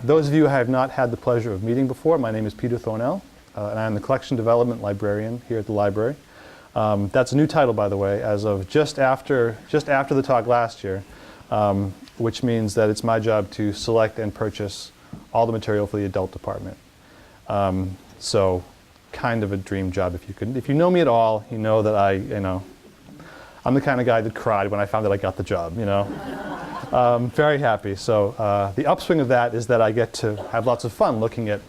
Those of you I have not had the pleasure of meeting before, my name is Peter Thornell, and I'm the Collection Development Librarian here at the library. That's a new title, by the way, as of just after the talk last year, which means that it's my job to select and purchase all the material for the adult department. So, kind of a dream job if you know me at all, you know that I'm the kind of guy that cried when I found that I got the job, Very happy. So the upswing of that is that I get to have lots of fun looking at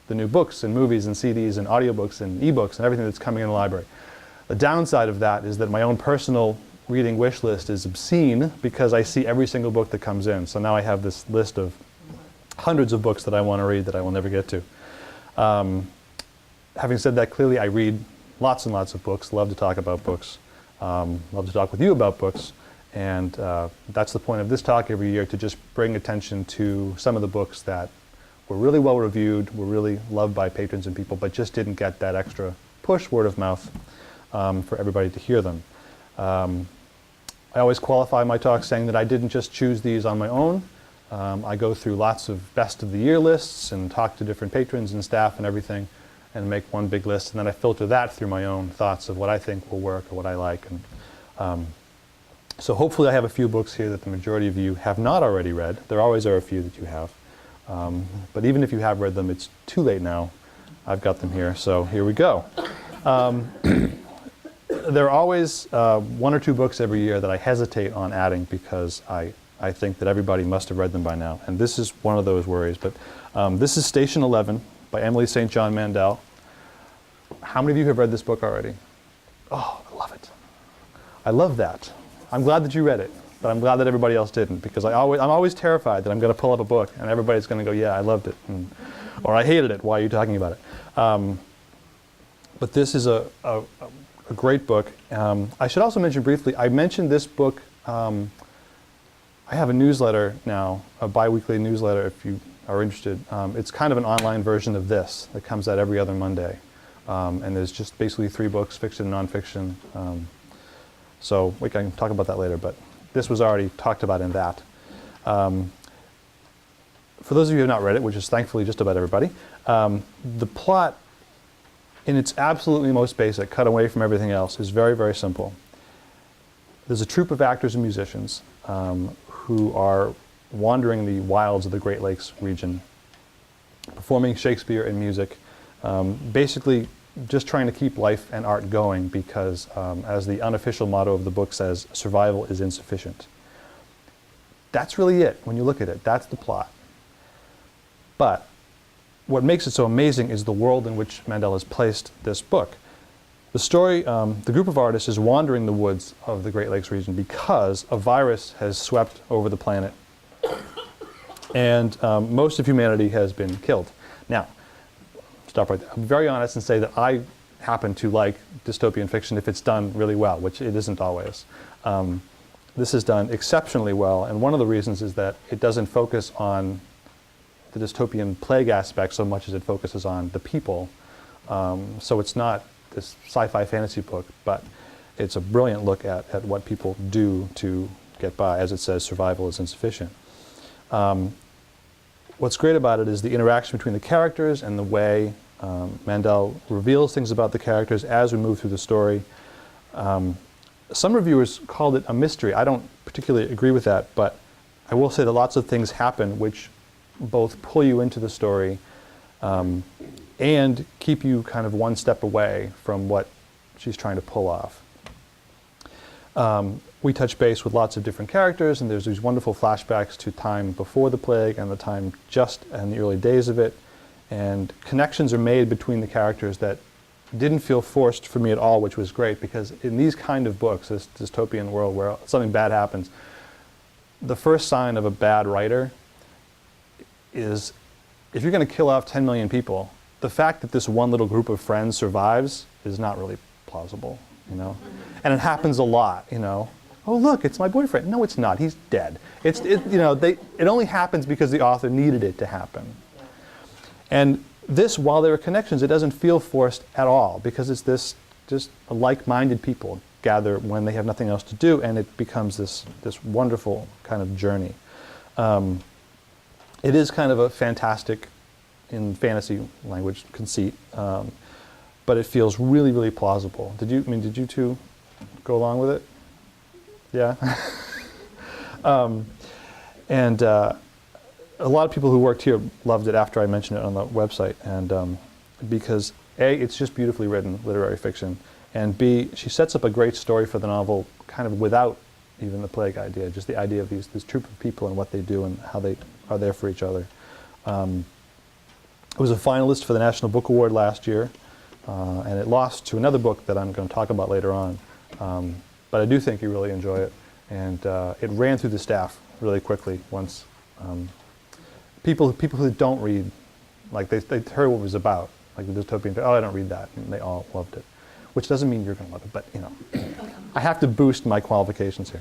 the new books and movies and CDs and audiobooks and ebooks and everything that's coming in the library. The downside of that is that my own personal reading wish list is obscene because I see every single book that comes in. So now I have this list of hundreds of books that I want to read that I will never get to. Having said that, clearly I read lots and lots of books, love to talk about books, love to talk with you about books, and that's the point of this talk every year, to just bring attention to some of the books that were really well reviewed, were really loved by patrons and people, but just didn't get that extra push, word of mouth, for everybody to hear them. I always qualify my talks saying that I didn't just choose these on my own. I go through lots of best of the year lists and talk to different patrons and staff and everything, and make one big list, and then I filter that through my own thoughts of what I think will work or what I like. And so hopefully I have a few books here that the majority of you have not already read. There always are a few that you have. But even if you have read them, it's too late now. I've got them here, so here we go. There are always one or two books every year that I hesitate on adding because I think that everybody must have read them by now. And this is one of those worries. But this is Station 11 by Emily St. John Mandel. How many of you have read this book already? Oh, I love it. I love that. I'm glad that you read it, but I'm glad that everybody else didn't, because I'm always terrified that I'm going to pull up a book and everybody's going to go, yeah, I loved it, or I hated it, why are you talking about it? But this is a great book. I should also mention briefly, I mentioned this book, I have a newsletter now, a bi-weekly newsletter if you are interested. It's kind of an online version of this that comes out every other Monday. And there's just basically 3 books, fiction and nonfiction. So we can talk about that later, but this was already talked about in that. For those of you who have not read it, which is thankfully just about everybody, the plot in its absolutely most basic, cut away from everything else, is very, very simple. There's a troupe of actors and musicians who are wandering the wilds of the Great Lakes region, performing Shakespeare and music, basically just trying to keep life and art going because, as the unofficial motto of the book says, survival is insufficient. That's really it when you look at it. That's the plot. But what makes it so amazing is the world in which Mandel has placed this book. The story, the group of artists is wandering the woods of the Great Lakes region because a virus has swept over the planet and most of humanity has been killed. Now, stop right there. I'm very honest and say that I happen to like dystopian fiction if it's done really well, which it isn't always. This is done exceptionally well, and one of the reasons is that it doesn't focus on the dystopian plague aspect so much as it focuses on the people. So it's not this sci-fi fantasy book, but it's a brilliant look at what people do to get by. As it says, survival is insufficient. What's great about it is the interaction between the characters and the way Mandel reveals things about the characters as we move through the story. Some reviewers called it a mystery. I don't particularly agree with that, but I will say that lots of things happen which both pull you into the story and keep you kind of one step away from what she's trying to pull off. We touch base with lots of different characters, and there's these wonderful flashbacks to time before the plague and the time just in the early days of it. And connections are made between the characters that didn't feel forced for me at all, which was great, because in these kind of books, this dystopian world where something bad happens, the first sign of a bad writer is if you're going to kill off 10 million people, the fact that this one little group of friends survives is not really plausible, And it happens a lot, Oh, look, it's my boyfriend. No, it's not. He's dead. It only happens because the author needed it to happen. And this, while there are connections, it doesn't feel forced at all, because it's this just like-minded people gather when they have nothing else to do, and it becomes this wonderful kind of journey. It is kind of a fantastic, in fantasy language, conceit, but it feels really, really plausible. Did you two go along with it? Yeah? And a lot of people who worked here loved it after I mentioned it on the website, and because A, it's just beautifully written literary fiction, and B, she sets up a great story for the novel kind of without even the plague idea, just the idea of this troop of people and what they do and how they are there for each other. It was a finalist for the National Book Award last year, and it lost to another book that I'm going to talk about later on. But I do think you really enjoy it, and it ran through the staff really quickly once. People who don't read, like they heard what it was about, like the dystopian, oh, I don't read that, and they all loved it. Which doesn't mean you're going to love it, but you know, I have to boost my qualifications here.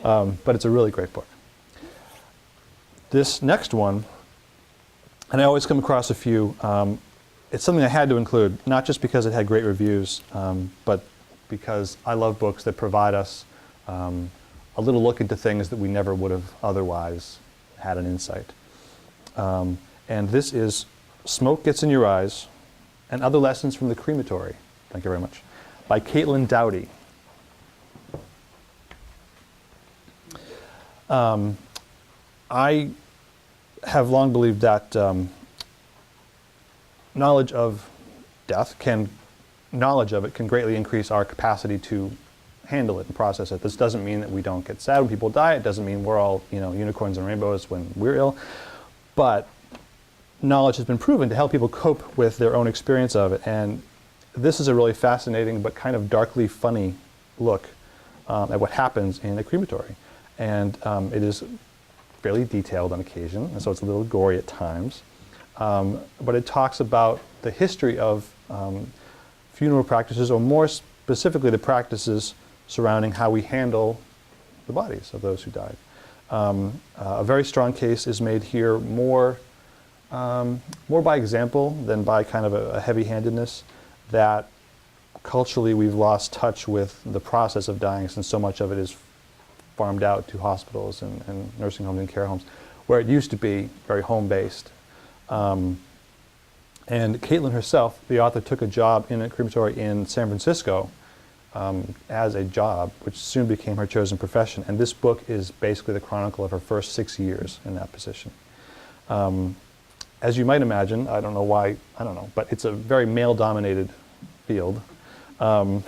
But it's a really great book. This next one, and I always come across a few, it's something I had to include, not just because it had great reviews, but because I love books that provide us a little look into things that we never would have otherwise had an insight. And this is Smoke Gets in Your Eyes and Other Lessons from the Crematory. Thank you very much. By Caitlin Doughty. I have long believed that knowledge of death can greatly increase our capacity to handle it and process it. This doesn't mean that we don't get sad when people die. It doesn't mean we're all, unicorns and rainbows when we're ill. But knowledge has been proven to help people cope with their own experience of it. And this is a really fascinating but kind of darkly funny look at what happens in a crematory. And it is fairly detailed on occasion, and so it's a little gory at times. But it talks about the history of funeral practices, or more specifically the practices surrounding how we handle the bodies of those who died. A very strong case is made here more by example than by kind of a heavy-handedness, that culturally we've lost touch with the process of dying, since so much of it is farmed out to hospitals and nursing homes and care homes, where it used to be very home-based. And Caitlin herself, the author, took a job in a crematory in San Francisco as a job, which soon became her chosen profession. And this book is basically the chronicle of her first 6 years in that position. As you might imagine, I don't know why, but it's a very male-dominated field. I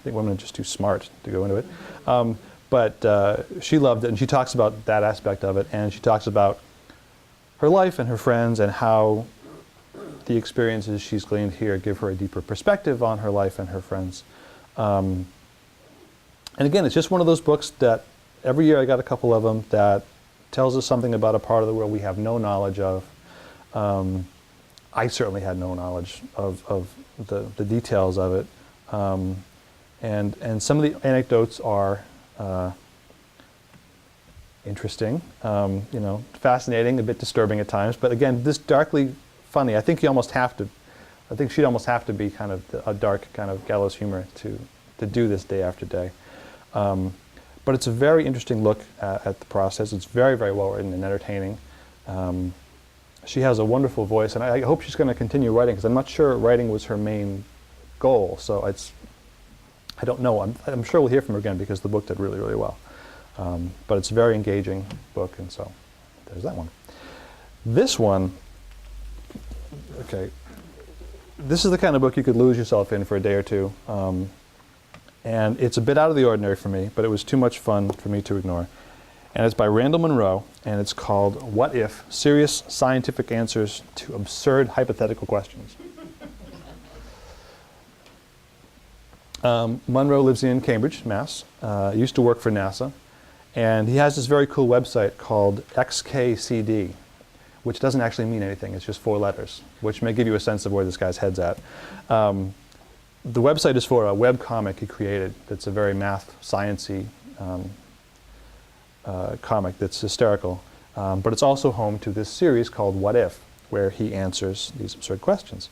think women are just too smart to go into it. But she loved it, and she talks about that aspect of it, and she talks about her life and her friends and how the experiences she's gleaned here give her a deeper perspective on her life and her friends. And again, it's just one of those books that every year I got a couple of them that tells us something about a part of the world we have no knowledge of. I certainly had no knowledge of the details of it. And some of the anecdotes are interesting, fascinating, a bit disturbing at times, but again, this darkly funny. I think she'd almost have to be kind of a dark kind of gallows humor to do this day after day. But it's a very interesting look at the process. It's very, very well written and entertaining. She has a wonderful voice, and I hope she's going to continue writing, because I'm not sure writing was her main goal. So I don't know. I'm sure we'll hear from her again, because the book did really, really well. But it's a very engaging book, and so there's that one. This one, okay, this is the kind of book you could lose yourself in for a day or two. And it's a bit out of the ordinary for me, but it was too much fun for me to ignore. And it's by Randall Munroe, and it's called What If? Serious Scientific Answers to Absurd Hypothetical Questions. Munroe lives in Cambridge, Mass. Used to work for NASA. And he has this very cool website called XKCD, which doesn't actually mean anything. It's just 4 letters, which may give you a sense of where this guy's head's at. The website is for a web comic he created that's a very math, science-y comic that's hysterical. But it's also home to this series called What If, where he answers these absurd questions.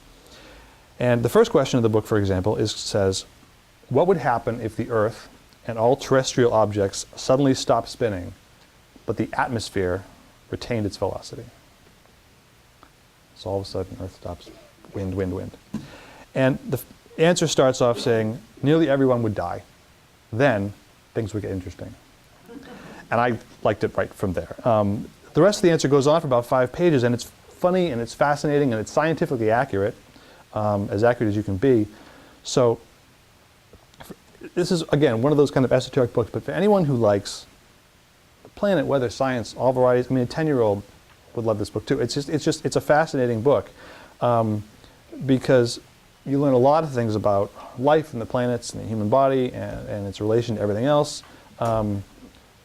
And the first question of the book, for example, says, what would happen if the Earth and all terrestrial objects suddenly stopped spinning, but the atmosphere retained its velocity? So all of a sudden, Earth stops. Wind, wind, wind. And the answer starts off saying, nearly everyone would die. Then things would get interesting. And I liked it right from there. The rest of the answer goes on for about 5 pages, and it's funny, and it's fascinating, and it's scientifically accurate, as accurate as you can be. So this is, again, one of those kind of esoteric books, but for anyone who likes planet, weather, science, all varieties, I mean, a 10-year-old would love this book too. It's a fascinating book, because you learn a lot of things about life and the planets and the human body and its relation to everything else.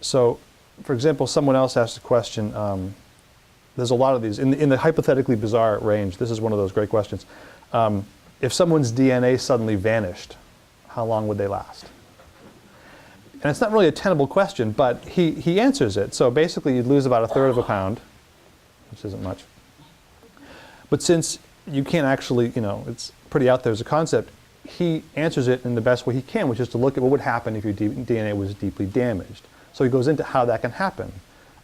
So, for example, someone else asked a question. There's a lot of these. In the hypothetically bizarre range, this is one of those great questions. If someone's DNA suddenly vanished, how long would they last? And it's not really a tenable question, but he answers it. So basically, you'd lose about 1/3 of a pound, which isn't much. But since you can't actually, it's pretty out there as a concept, he answers it in the best way he can, which is to look at what would happen if your DNA was deeply damaged. So he goes into how that can happen.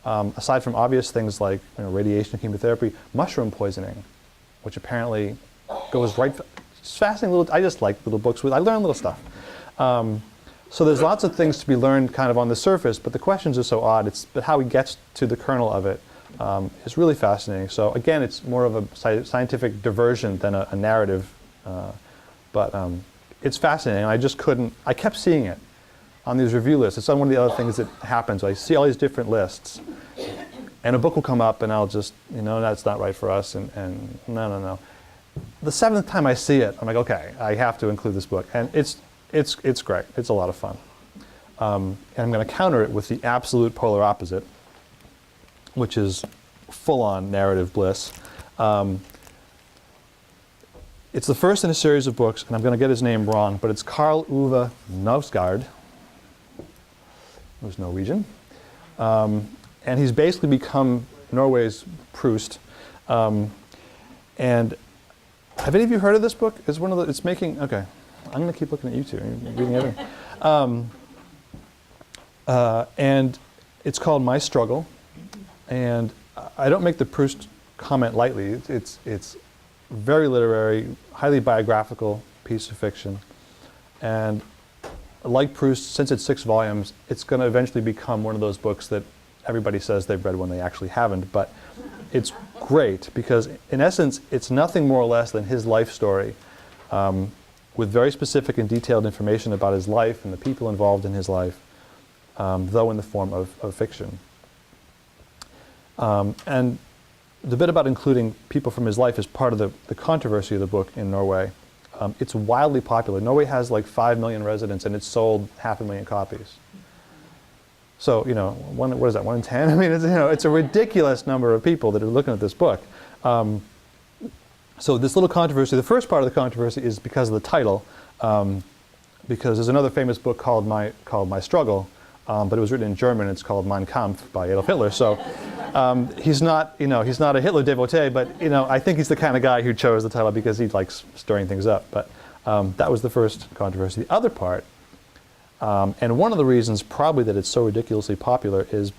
Aside from obvious things like radiation and chemotherapy, mushroom poisoning, which apparently goes right. It's fascinating little. I just like little books. I learn little stuff. So there's lots of things to be learned kind of on the surface, but the questions are so odd. But how he gets to the kernel of it is really fascinating. So again, it's more of a scientific diversion than a narrative, but it's fascinating. I just couldn't. I kept seeing it on these review lists. It's one of the other things that happens. I see all these different lists, and a book will come up, and I'll just, that's not right for us, and no. The 7th time I see it, I'm like, okay, I have to include this book, and it's great. It's a lot of fun, and I'm going to counter it with the absolute polar opposite, which is full-on narrative bliss. It's the first in a series of books, and I'm going to get his name wrong, but it's Karl Ove Knausgaard, who's Norwegian, and he's basically become Norway's Proust. And have any of you heard of this book? It's one of the. It's making. Okay, I'm going to keep looking at you two. You're reading everything. And it's called My Struggle, and I don't make the Proust comment lightly. It's very literary, highly biographical piece of fiction, and like Proust, since it's 6 volumes, it's going to eventually become one of those books that everybody says they've read when they actually haven't. But it's great because, in essence, it's nothing more or less than his life story, with very specific and detailed information about his life and the people involved in his life, though in the form of fiction. And the bit about including people from his life is part of the controversy of the book in Norway. It's wildly popular. Norway has like 5 million residents, and it's sold 500,000 copies. So, what is that, 1 in 10? I mean, it's a ridiculous number of people that are looking at this book. So this little controversy, the first part of the controversy is because of the title, because there's another famous book called My Struggle, but it was written in German. It's called Mein Kampf by Adolf Hitler. So he's not a Hitler devotee, but I think he's the kind of guy who chose the title because he likes stirring things up. But that was the first controversy. The other part, and one of the reasons probably that it's so ridiculously popular, is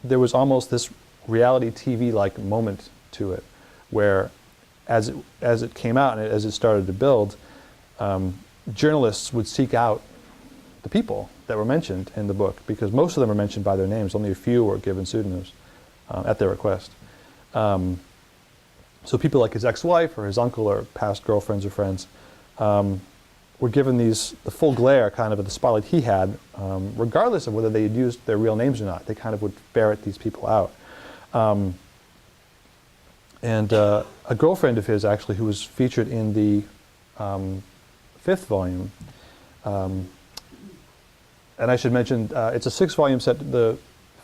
there was almost this reality TV-like moment to it, where as it came out and as it started to build, journalists would seek out the people that were mentioned in the book, because most of them are mentioned by their names. Only a few were given pseudonyms at their request. So people like his ex-wife or his uncle or past girlfriends or friends were given the full glare kind of of the spotlight he had, regardless of whether they had used their real names or not. They kind of would ferret these people out. And a girlfriend of his, actually, who was featured in the 5th volume, and I should mention, it's a 6-volume set. The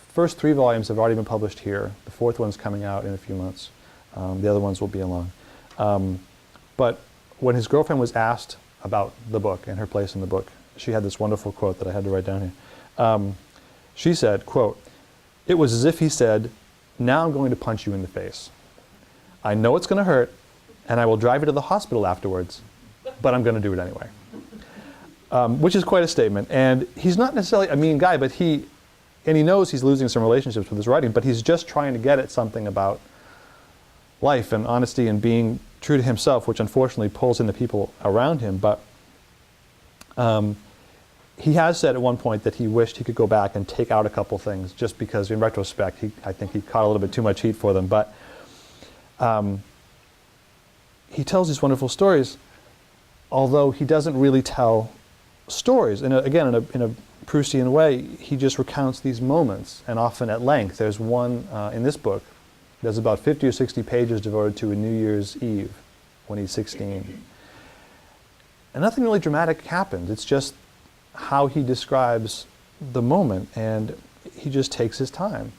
first 3 volumes have already been published here. The 4th one's coming out in a few months. The other ones will be along. But when his girlfriend was asked about the book and her place in the book, she had this wonderful quote that I had to write down here. She said, quote, "It was as if he said, 'Now I'm going to punch you in the face. I know it's going to hurt, and I will drive you to the hospital afterwards, but I'm going to do it anyway.'" Which is quite a statement. And he's not necessarily a mean guy, but he knows he's losing some relationships with his writing, but he's just trying to get at something about life and honesty and being true to himself, which unfortunately pulls in the people around him. But he has said at one point that he wished he could go back and take out a couple things, just because in retrospect, I think he caught a little bit too much heat for them. But he tells these wonderful stories, although he doesn't really tell stories. Again, in a Proustian way, he just recounts these moments, and often at length. There's one in this book. There's about 50 or 60 pages devoted to a New Year's Eve when he's 16. And nothing really dramatic happened. It's just how he describes the moment, and he just takes his time.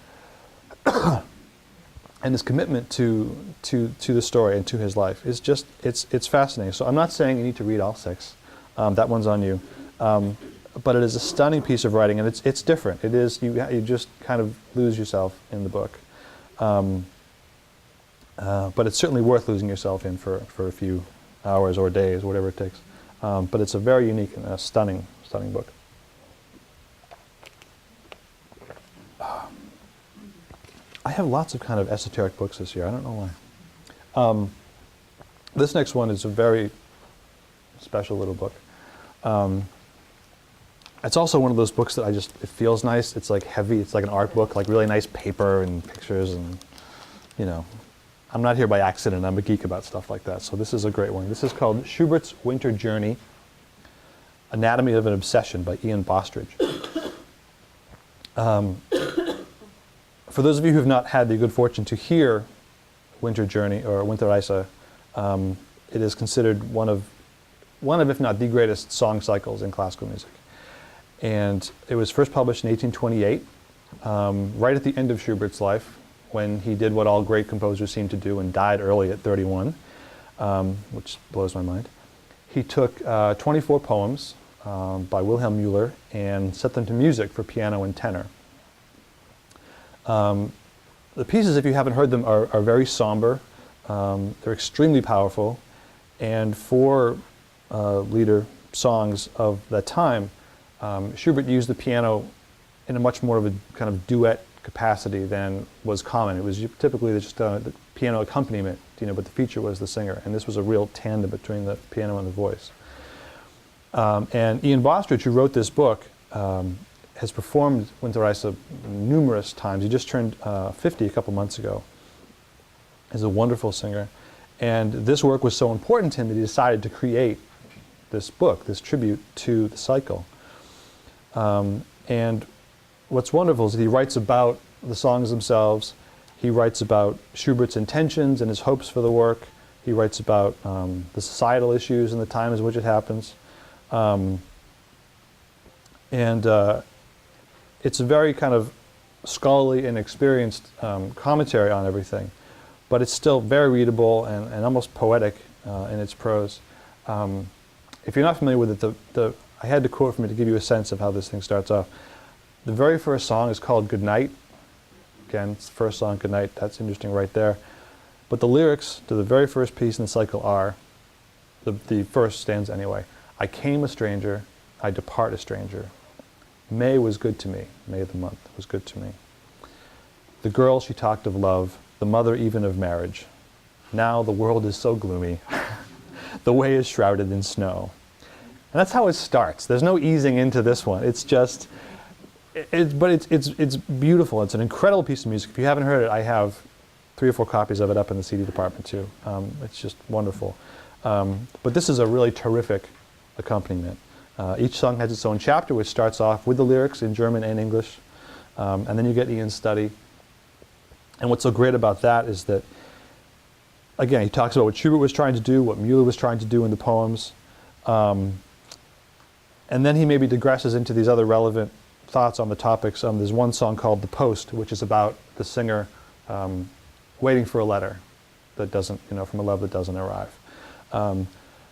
And his commitment to the story and to his life is just, it's fascinating. So I'm not saying you need to read all 6. That one's on you. But it is a stunning piece of writing, and it's different. It is, you just kind of lose yourself in the book. But it's certainly worth losing yourself in for a few hours or days, whatever it takes. But it's a very unique and stunning book. I have lots of kind of esoteric books this year. I don't know why. This next one is a very special little book. It's also one of those books that it feels nice. It's like heavy. It's like an art book, like really nice paper and pictures, and I'm not here by accident. I'm a geek about stuff like that. So this is a great one. This is called Schubert's Winter Journey, Anatomy of an Obsession by Ian Bostridge. For those of you who have not had the good fortune to hear Winter Journey or Winterreise, it is considered one of, if not the greatest song cycles in classical music. And it was first published in 1828, right at the end of Schubert's life, when he did what all great composers seem to do and died early at 31, which blows my mind. He took 24 poems by Wilhelm Müller and set them to music for piano and tenor. The pieces, if you haven't heard them, are very somber. They're extremely powerful, and for leader songs of that time, Schubert used the piano in a much more of a kind of duet capacity than was common. It was typically just the piano accompaniment, but the feature was the singer, and this was a real tandem between the piano and the voice. And Ian Bostridge, who wrote this book, has performed Winterreise numerous times. He just turned 50 a couple months ago. He's a wonderful singer. And this work was so important to him that he decided to create this book, this tribute to the cycle. And what's wonderful is that he writes about the songs themselves. He writes about Schubert's intentions and his hopes for the work. He writes about the societal issues and the times in which it happens. It's a very kind of scholarly and experienced commentary on everything, but it's still very readable and almost poetic in its prose. If you're not familiar with it, I had to quote from it to give you a sense of how this thing starts off. The very first song is called Good Night. Again, it's the first song, Good Night. That's interesting right there. But the lyrics to the very first piece in the cycle are, the first stanza anyway, I came a stranger, I depart a stranger. May was good to me, May the month was good to me. The girl, she talked of love, the mother even of marriage. Now the world is so gloomy, the way is shrouded in snow. And that's how it starts. There's no easing into this one. It's just, but it's beautiful. It's an incredible piece of music. If you haven't heard it, I have 3 or 4 copies of it up in the CD department too. It's just wonderful. But this is a really terrific accompaniment. Each song has its own chapter, which starts off with the lyrics in German and English, and then you get Ian's study. And what's so great about that is that, again, he talks about what Schubert was trying to do, what Müller was trying to do in the poems, and then he maybe digresses into these other relevant thoughts on the topics. There's one song called The Post, which is about the singer waiting for a letter that doesn't, from a love that doesn't arrive.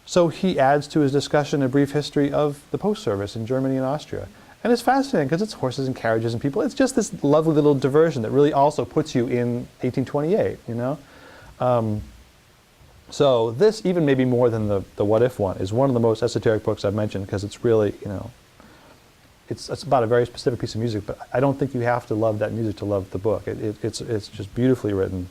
So he adds to his discussion a brief history of the post service in Germany and Austria. And it's fascinating because it's horses and carriages and people. It's just this lovely little diversion that really also puts you in 1828, So this, even maybe more than the What If one, is one of the most esoteric books I've mentioned because it's really, it's about a very specific piece of music, but I don't think you have to love that music to love the book. It's just beautifully written.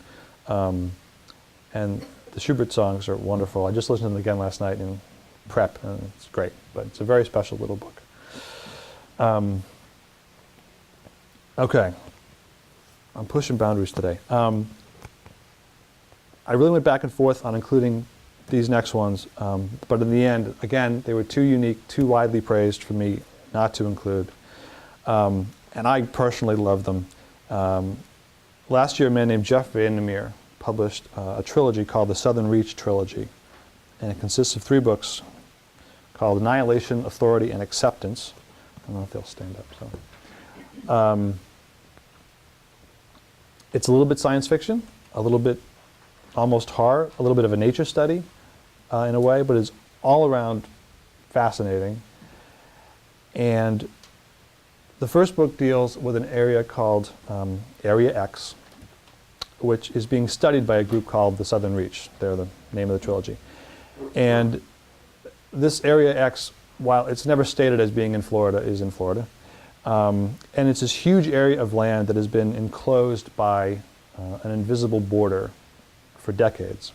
And the Schubert songs are wonderful. I just listened to them again last night in prep, and it's great. But it's a very special little book. Okay. I'm pushing boundaries today. I really went back and forth on including these next ones, but in the end, again, they were too unique, too widely praised for me not to include. And I personally love them. Last year, a man named Jeff Vandermeer published a trilogy called the Southern Reach Trilogy. And it consists of 3 books called Annihilation, Authority, and Acceptance. I don't know if they'll stand up. So, it's a little bit science fiction, a little bit almost horror, a little bit of a nature study in a way, but it's all around fascinating. And the first book deals with an area called Area X, which is being studied by a group called the Southern Reach. They're the name of the trilogy. And this Area X, while it's never stated as being in Florida, is in Florida. And it's this huge area of land that has been enclosed by an invisible border for decades.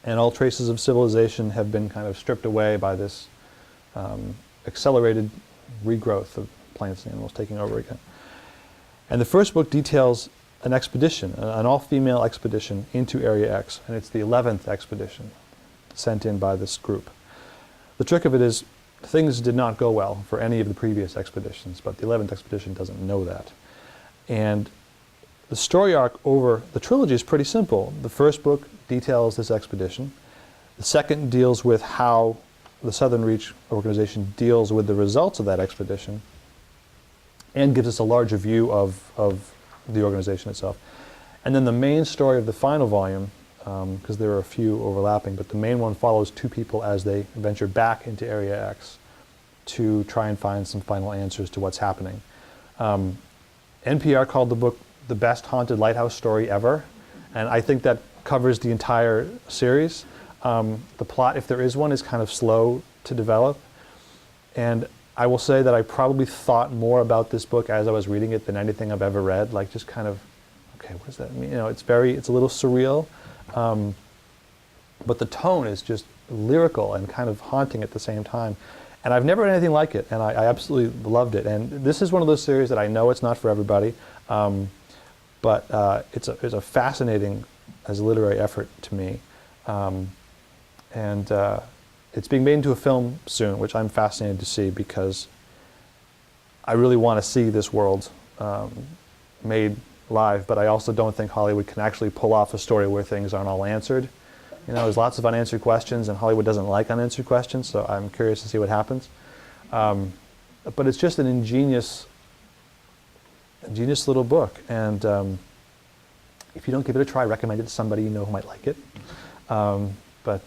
And all traces of civilization have been kind of stripped away by this accelerated regrowth of plants and animals taking over again. And the first book details an expedition, an all-female expedition into Area X, and it's the 11th expedition sent in by this group. The trick of it is things did not go well for any of the previous expeditions, but the 11th expedition doesn't know that. And the story arc over the trilogy is pretty simple. The first book details this expedition. The second deals with how the Southern Reach organization deals with the results of that expedition and gives us a larger view of the organization itself. And then the main story of the final volume, because there are a few overlapping, but the main one follows 2 people as they venture back into Area X to try and find some final answers to what's happening. NPR called the book the best haunted lighthouse story ever, and I think that covers the entire series. The plot, if there is one, is kind of slow to develop, and I will say that I probably thought more about this book as I was reading it than anything I've ever read, like just kind of, okay, what does that mean? You know, it's a little surreal, but the tone is just lyrical and kind of haunting at the same time. And I've never read anything like it, and I absolutely loved it. And this is one of those series that I know it's not for everybody, but it's a fascinating as a literary effort to me. And it's being made into a film soon, which I'm fascinated to see because I really want to see this world made live, but I also don't think Hollywood can actually pull off a story where things aren't all answered. You know, there's lots of unanswered questions, and Hollywood doesn't like unanswered questions, so I'm curious to see what happens. But it's just an ingenious little book, and if you don't give it a try, recommend it to somebody you know who might like it. But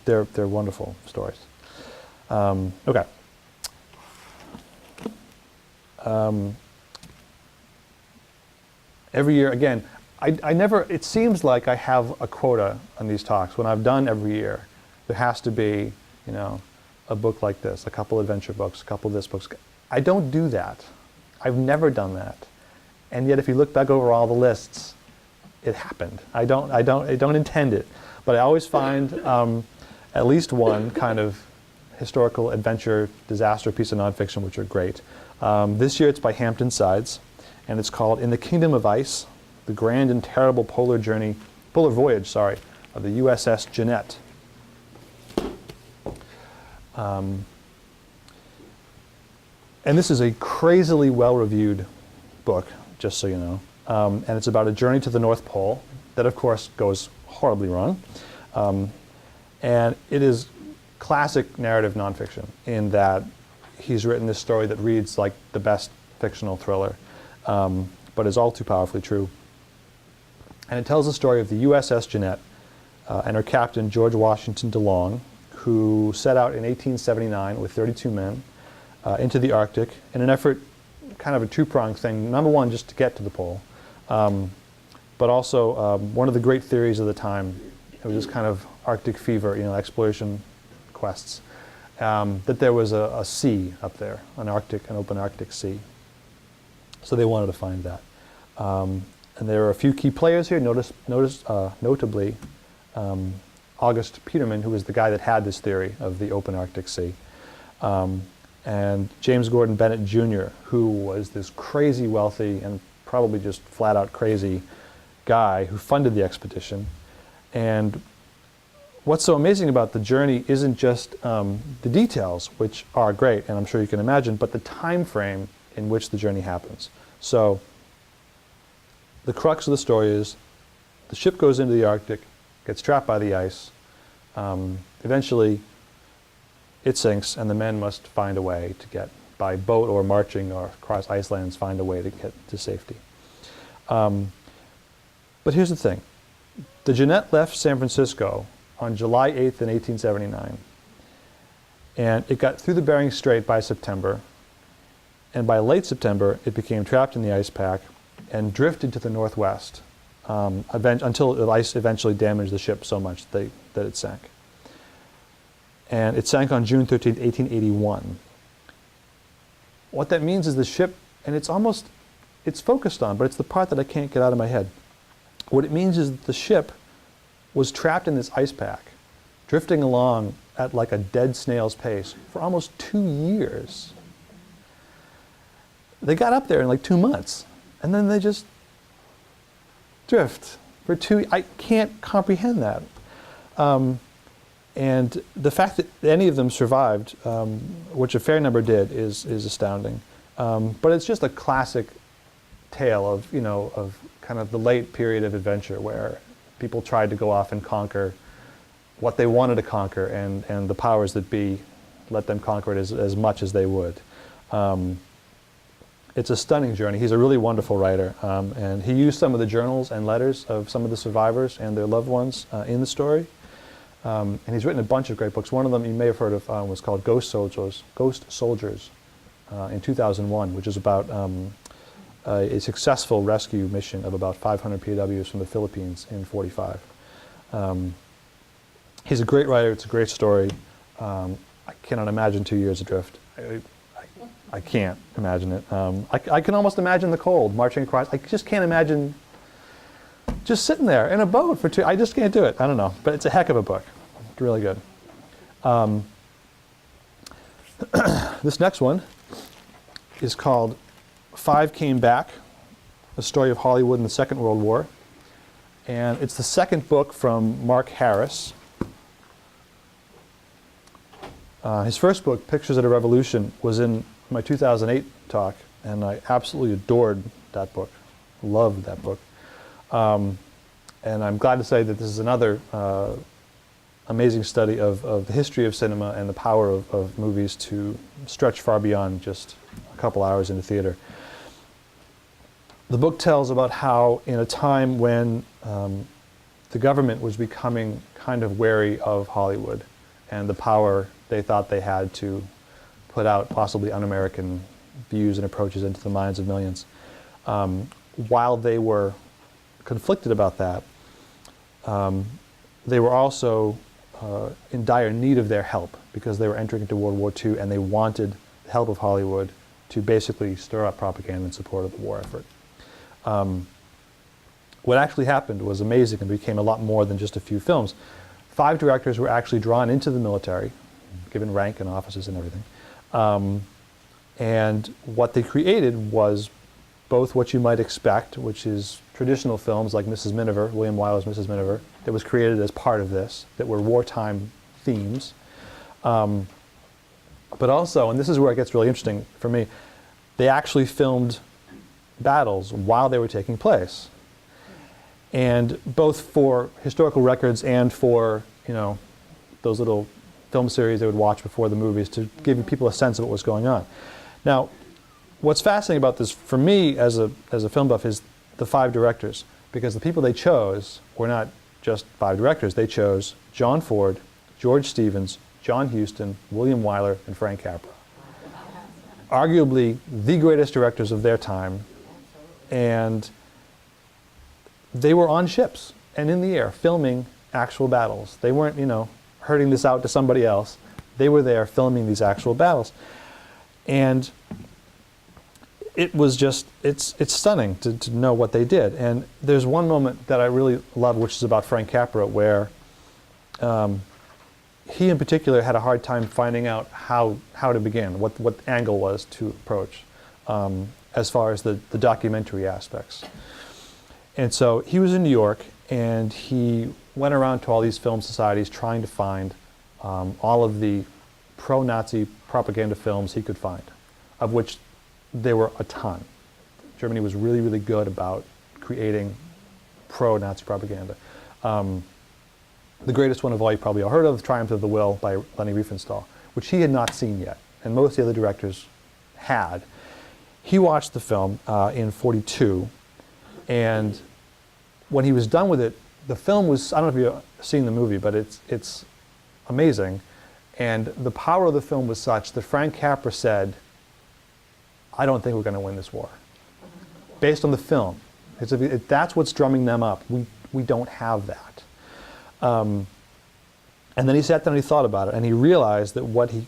they're wonderful stories. Okay. Every year, again, I never, it seems like I have a quota on these talks. When I've done every year, there has to be, you know, a book like this, a couple adventure books, a couple of this books. I don't do that. I've never done that. And yet if you look back over all the lists, it happened. I don't intend it. But I always find at least one kind of historical adventure disaster piece of nonfiction, which are great. This year it's by Hampton Sides, and it's called In the Kingdom of Ice, The Grand and Terrible Polar Voyage of the USS Jeannette. And this is a crazily well-reviewed book, just so you know. And it's about a journey to the North Pole that, of course, goes horribly wrong. And it is classic narrative nonfiction in that he's written this story that reads like the best fictional thriller, but is all too powerfully true. And it tells the story of the USS Jeannette and her captain, George Washington DeLong, who set out in 1879 with 32 men into the Arctic in an effort, kind of a two-pronged thing. Number one, just to get to the pole, but also one of the great theories of the time, it was this kind of Arctic fever, you know, exploration quests, that there was a sea up there, an open Arctic sea. So they wanted to find that. And And there are a few key players here, notably August Peterman, who was the guy that had this theory of the open Arctic Sea, and James Gordon Bennett Jr., who was this crazy wealthy and probably just flat out crazy guy who funded the expedition. And what's so amazing about the journey isn't just the details, which are great, and I'm sure you can imagine, but the time frame in which the journey happens. So the crux of the story is the ship goes into the Arctic, gets trapped by the ice. Eventually, it sinks, and the men must find a way to get, by boat or marching or across icelands, find a way to get to safety. But here's the thing. The Jeannette left San Francisco on July 8th in 1879, and it got through the Bering Strait by September, and by late September, it became trapped in the ice pack and drifted to the northwest until the ice eventually damaged the ship so much that it sank. And it sank on June 13th, 1881. What that means is the ship, and it's focused on, but it's the part that I can't get out of my head. What it means is that the ship was trapped in this ice pack, drifting along at like a dead snail's pace for almost 2 years. They got up there in like 2 months, and then they just drift for I can't comprehend that. And the fact that any of them survived, which a fair number did, is astounding. But it's just a classic tale of kind of the late period of adventure where people tried to go off and conquer what they wanted to conquer, and the powers that be let them conquer it as much as they would. It's a stunning journey. He's a really wonderful writer, and he used some of the journals and letters of some of the survivors and their loved ones in the story. And he's written a bunch of great books. One of them you may have heard of was called Ghost Soldiers in 2001, which is about a successful rescue mission of about 500 POWs from the Philippines in '45. He's a great writer. It's a great story. I cannot imagine 2 years adrift. I can't imagine it. I can almost imagine the cold, marching across. I just can't imagine just sitting there in a boat for 2. I just can't do it. I don't know. But it's a heck of a book. It's really good. This next one is called Five Came Back, a story of Hollywood in the Second World War. And it's the second book from Mark Harris. His first book, Pictures of the Revolution, was in my 2008 talk, and I absolutely adored that book. Loved that book. And I'm glad to say that this is another amazing study of the history of cinema and the power of movies to stretch far beyond just a couple hours in the theater. The book tells about how in a time when the government was becoming kind of wary of Hollywood and the power they thought they had to put out possibly un-American views and approaches into the minds of millions. While they were conflicted about that, they were also in dire need of their help because they were entering into World War II and they wanted the help of Hollywood to basically stir up propaganda in support of the war effort. What actually happened was amazing and became a lot more than just a few films. 5 directors were actually drawn into the military, given rank and offices and everything. And what they created was both what you might expect, which is traditional films like Mrs. Miniver, William Wyler's Mrs. Miniver, that was created as part of this, that were wartime themes. But also, and this is where it gets really interesting for me, they actually filmed battles while they were taking place. And both for historical records and for, those little film series they would watch before the movies to give people a sense of what was going on. Now, what's fascinating about this for me as a film buff is the 5 directors, because the people they chose were not just 5 directors. They chose John Ford, George Stevens, John Huston, William Wyler, and Frank Capra. Arguably the greatest directors of their time, and they were on ships and in the air filming actual battles. They weren't, herding this out to somebody else. They were there filming these actual battles. And it was just, it's stunning to know what they did. And there's one moment that I really love, which is about Frank Capra, where he in particular had a hard time finding out how to begin, what angle was to approach, as far as the documentary aspects. And so he was in New York, and he went around to all these film societies trying to find all of the pro-Nazi propaganda films he could find, of which there were a ton. Germany was really, really good about creating pro-Nazi propaganda. The greatest one of all you probably all heard of, The Triumph of the Will by Leni Riefenstahl, which he had not seen yet, and most of the other directors had. He watched the film in '42, and when he was done with it, the film was, I don't know if you've seen the movie, but it's amazing. And the power of the film was such that Frank Capra said, I don't think we're going to win this war. Based on the film. If that's what's drumming them up. We don't have that. And then he sat down and he thought about it, and he realized that what he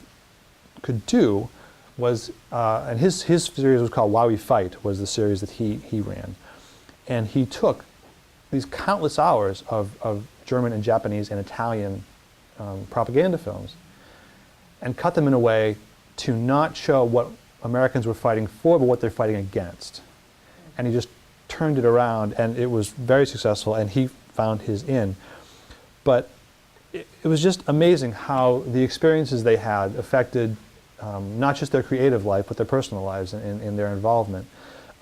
could do was, and his series was called Why We Fight, was the series that he ran. And he took these countless hours of German and Japanese and Italian propaganda films and cut them in a way to not show what Americans were fighting for, but what they're fighting against. And he just turned it around, and it was very successful, and he found his in. But it was just amazing how the experiences they had affected not just their creative life, but their personal lives and their involvement.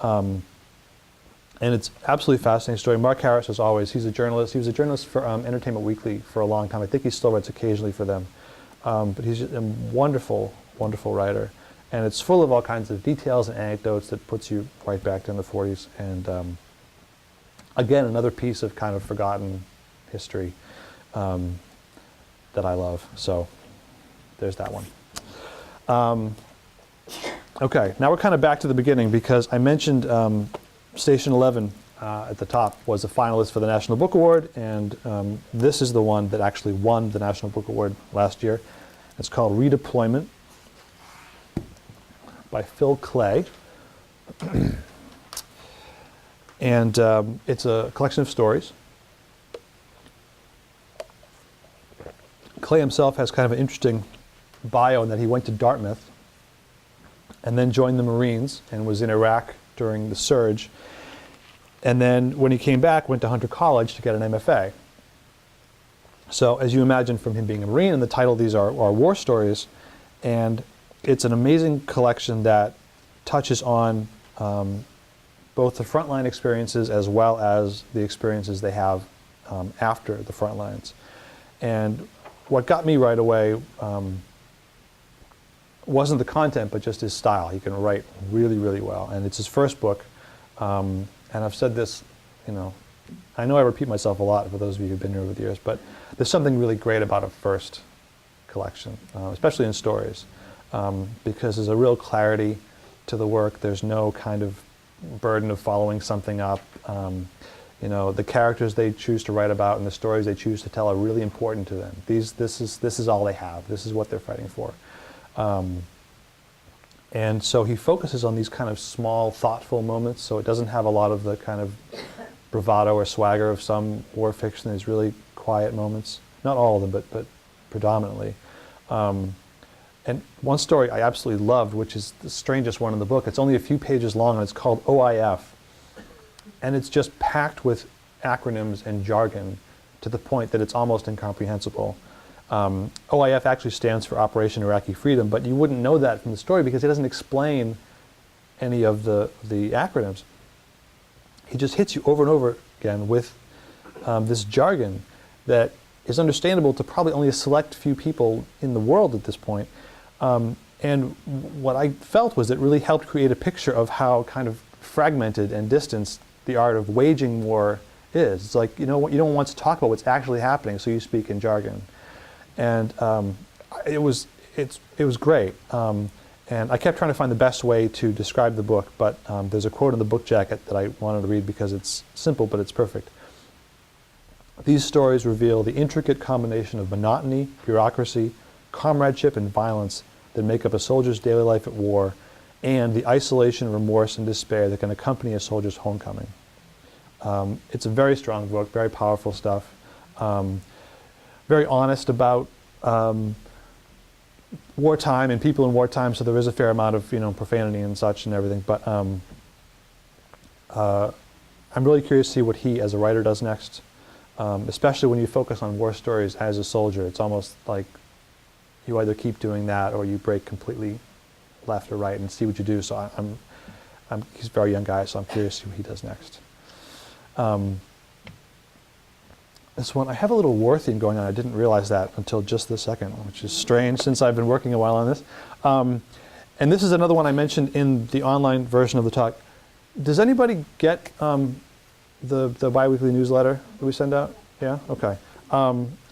And it's absolutely fascinating story. Mark Harris, as always, he's a journalist. He was a journalist for Entertainment Weekly for a long time. I think he still writes occasionally for them. But he's a wonderful, wonderful writer. And it's full of all kinds of details and anecdotes that puts you right back in the 40s. And again, another piece of kind of forgotten history that I love. So there's that one. Okay, now we're kind of back to the beginning, because I mentioned Station 11 at the top was a finalist for the National Book Award, and this is the one that actually won the National Book Award last year. It's called Redeployment by Phil Clay. And it's a collection of stories. Clay himself has kind of an interesting bio in that he went to Dartmouth and then joined the Marines and was in Iraq during the surge. And then when he came back, went to Hunter College to get an MFA. So as you imagine from him being a Marine, and the title of these are war stories, and it's an amazing collection that touches on both the frontline experiences as well as the experiences they have after the front lines. And what got me right away wasn't the content, but just his style. He can write really, really well. And it's his first book. And I've said this, I know I repeat myself a lot for those of you who've been here over the years, but there's something really great about a first collection, especially in stories, because there's a real clarity to the work. There's no kind of burden of following something up. The characters they choose to write about and the stories they choose to tell are really important to them. This is all they have. This is what they're fighting for. And so he focuses on these kind of small, thoughtful moments, so it doesn't have a lot of the kind of bravado or swagger of some war fiction. There's really quiet moments. Not all of them, but predominantly. And one story I absolutely loved, which is the strangest one in the book. It's only a few pages long, and it's called OIF. And it's just packed with acronyms and jargon to the point that it's almost incomprehensible. OIF actually stands for Operation Iraqi Freedom, but you wouldn't know that from the story because it doesn't explain any of the acronyms. He just hits you over and over again with this jargon that is understandable to probably only a select few people in the world at this point. And what I felt was it really helped create a picture of how kind of fragmented and distanced the art of waging war is. It's like, you don't want to talk about what's actually happening, so you speak in jargon. And it was great. And I kept trying to find the best way to describe the book, but there's a quote in the book jacket that I wanted to read because it's simple, but it's perfect. These stories reveal the intricate combination of monotony, bureaucracy, comradeship, and violence that make up a soldier's daily life at war, and the isolation, remorse, and despair that can accompany a soldier's homecoming. It's a very strong book, very powerful stuff, very honest about wartime and people in wartime, so there is a fair amount of profanity and such and everything, but I'm really curious to see what he as a writer does next, especially when you focus on war stories as a soldier. It's almost like you either keep doing that or you break completely left or right and see what you do. So he's a very young guy, so I'm curious to see what he does next. This one, I have a little war theme going on. I didn't realize that until just this second, which is strange since I've been working a while on this. And this is another one I mentioned in the online version of the talk. Does anybody get the biweekly newsletter that we send out? Yeah? Okay.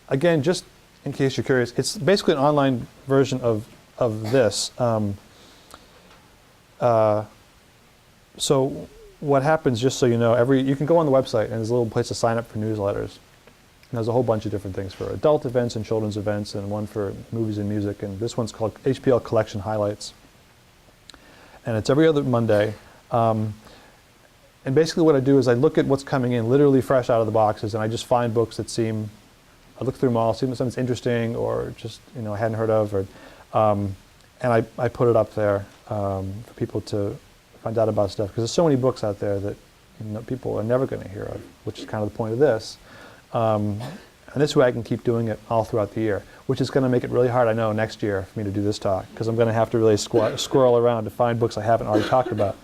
Again, just in case you're curious, it's basically an online version of this. So what happens, just so you know, you can go on the website and there's a little place to sign up for newsletters. And there's a whole bunch of different things for adult events and children's events, and one for movies and music. And this one's called HPL Collection Highlights. And it's every other Monday. And basically what I do is I look at what's coming in literally fresh out of the boxes, and I just find books that I look through them all, see if something's interesting or just I hadn't heard of, or, and I put it up there for people to find out about stuff, because there's so many books out there that people are never going to hear of, which is kind of the point of this. And this way I can keep doing it all throughout the year, which is going to make it really hard, I know, next year for me to do this talk, because I'm going to have to really squirrel around to find books I haven't already talked about.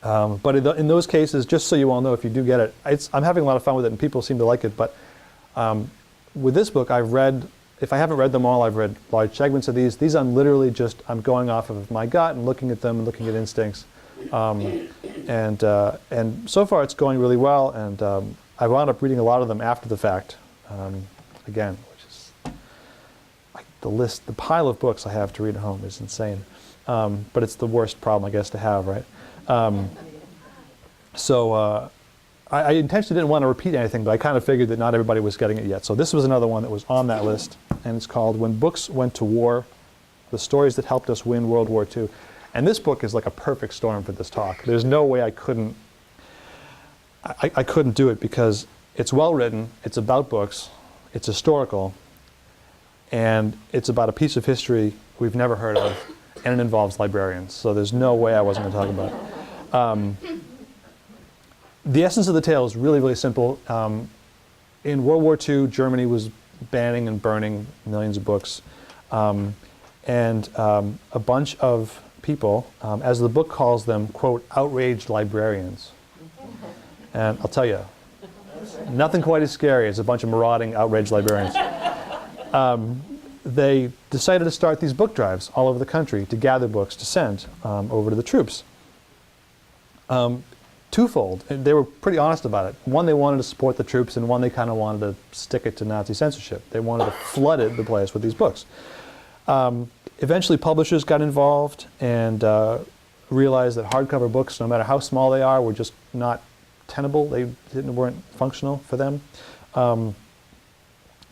But in those cases, just so you all know, if you do get it, I'm having a lot of fun with it, and people seem to like it. But with this book, I've read, if I haven't read them all, I've read large segments of these. These I'm literally I'm going off of my gut and looking at them and looking at instincts. And so far it's going really well, and I wound up reading a lot of them after the fact, again, which is the pile of books I have to read at home is insane. But it's the worst problem, I guess, to have, right? So I intentionally didn't want to repeat anything, but I kind of figured that not everybody was getting it yet. So this was another one that was on that list, and it's called When Books Went to War, The Stories That Helped Us Win World War II. And this book is like a perfect storm for this talk. There's no way I couldn't do it, because it's well written, it's about books, it's historical, and it's about a piece of history we've never heard of, and it involves librarians. So there's no way I wasn't going to talk about it. The essence of the tale is really, really simple. In World War II, Germany was banning and burning millions of books. And a bunch of people, as the book calls them, quote, outraged librarians. And I'll tell you, nothing quite as scary as a bunch of marauding, outraged librarians. They decided to start these book drives all over the country to gather books to send over to the troops. Twofold. They were pretty honest about it. One, they wanted to support the troops, and one, they kind of wanted to stick it to Nazi censorship. They wanted to flood the place with these books. Eventually, publishers got involved and realized that hardcover books, no matter how small they are, were just not tenable. They weren't functional for them.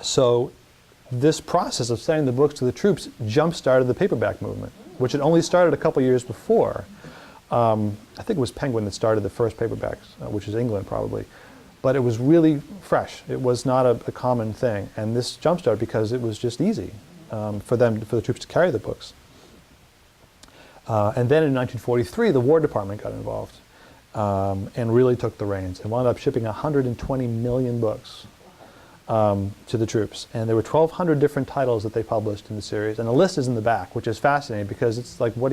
So this process of sending the books to the troops jump-started the paperback movement, which had only started a couple years before. I think it was Penguin that started the first paperbacks, which is England probably. But it was really fresh. It was not a common thing. And this jump-started because it was just easy for the troops to carry the books. And then in 1943, the War Department got involved and really took the reins and wound up shipping 120 million books to the troops. And there were 1,200 different titles that they published in the series. And the list is in the back, which is fascinating, because it's like, what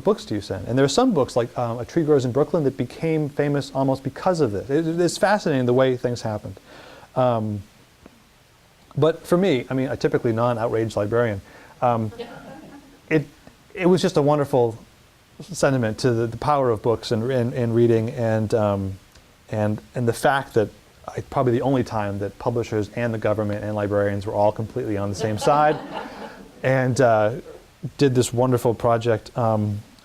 books do you send? And there are some books, like A Tree Grows in Brooklyn, that became famous almost because of this. It's fascinating the way things happened. But for me, I mean, a typically non-outraged librarian, it was just a wonderful sentiment to the power of books and reading, and the fact that probably the only time that publishers and the government and librarians were all completely on the same side, and did this wonderful project.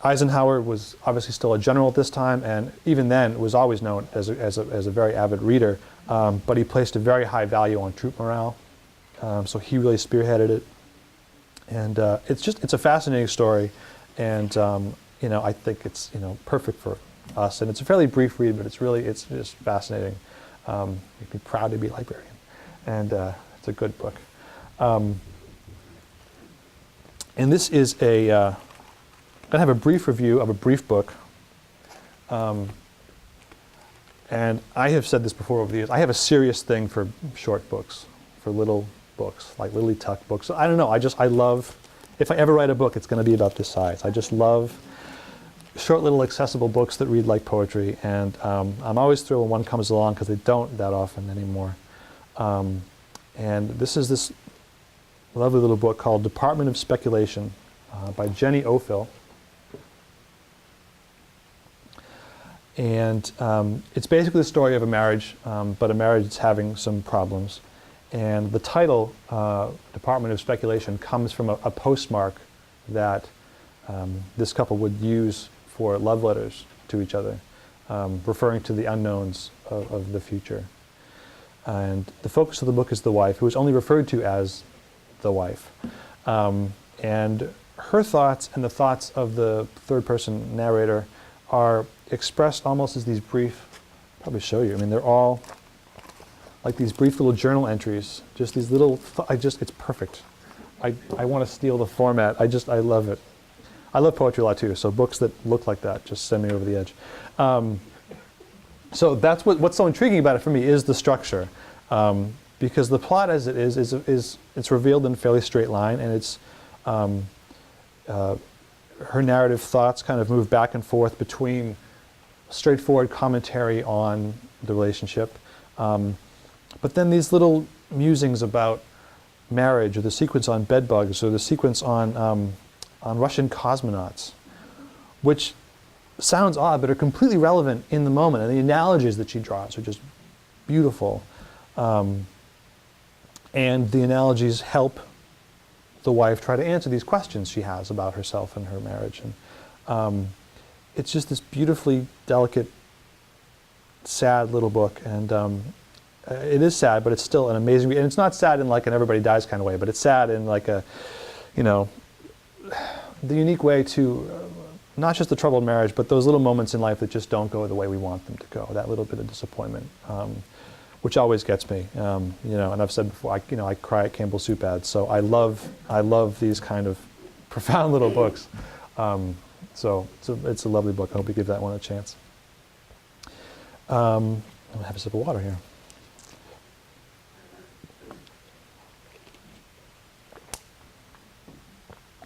Eisenhower was obviously still a general at this time, and even then was always known as a very avid reader, but he placed a very high value on troop morale, so he really spearheaded it. And it's a fascinating story, and I think it's perfect for us. And it's a fairly brief read, but it's just fascinating. Make me proud to be a librarian, and it's a good book. And this is I'm going to have a brief review of a brief book. And I have said this before over the years. I have a serious thing for short books, for little books, like Lily Tuck books. I don't know. I love. If I ever write a book, it's going to be about this size. I just love short, little, accessible books that read like poetry. And I'm always thrilled when one comes along because they don't that often anymore. And this is this lovely little book called Department of Speculation by Jenny Ophil. And it's basically the story of a marriage, but a marriage that's having some problems. And the title, Department of Speculation, comes from a postmark that this couple would use for love letters to each other, referring to the unknowns of the future. And the focus of the book is the wife, who is only referred to as the wife. And her thoughts and the thoughts of the third-person narrator are expressed almost as these brief, I'll probably show you, I mean, they're all like these brief little journal entries, just these little, it's perfect. I want to steal the format. I love it. I love poetry a lot too, so books that look like that just send me over the edge. So that's what's so intriguing about it for me is the structure. Because the plot as it is it's revealed in a fairly straight line, and it's her narrative thoughts kind of move back and forth between straightforward commentary on the relationship, but then these little musings about marriage, or the sequence on bedbugs, or the sequence on Russian cosmonauts, which sounds odd but are completely relevant in the moment, and the analogies that she draws are just beautiful. And the analogies help the wife try to answer these questions she has about herself and her marriage. And it's just this beautifully delicate, sad little book. And it is sad, but it's still an amazing read. And it's not sad in like an everybody dies kind of way, but it's sad in like a, the unique way to not just the troubled marriage, but those little moments in life that just don't go the way we want them to go. That little bit of disappointment. Which always gets me, and I've said before, I cry at Campbell Soup ads, so I love these kind of profound little books. So it's a lovely book. I hope you give that one a chance. I'm gonna have a sip of water here.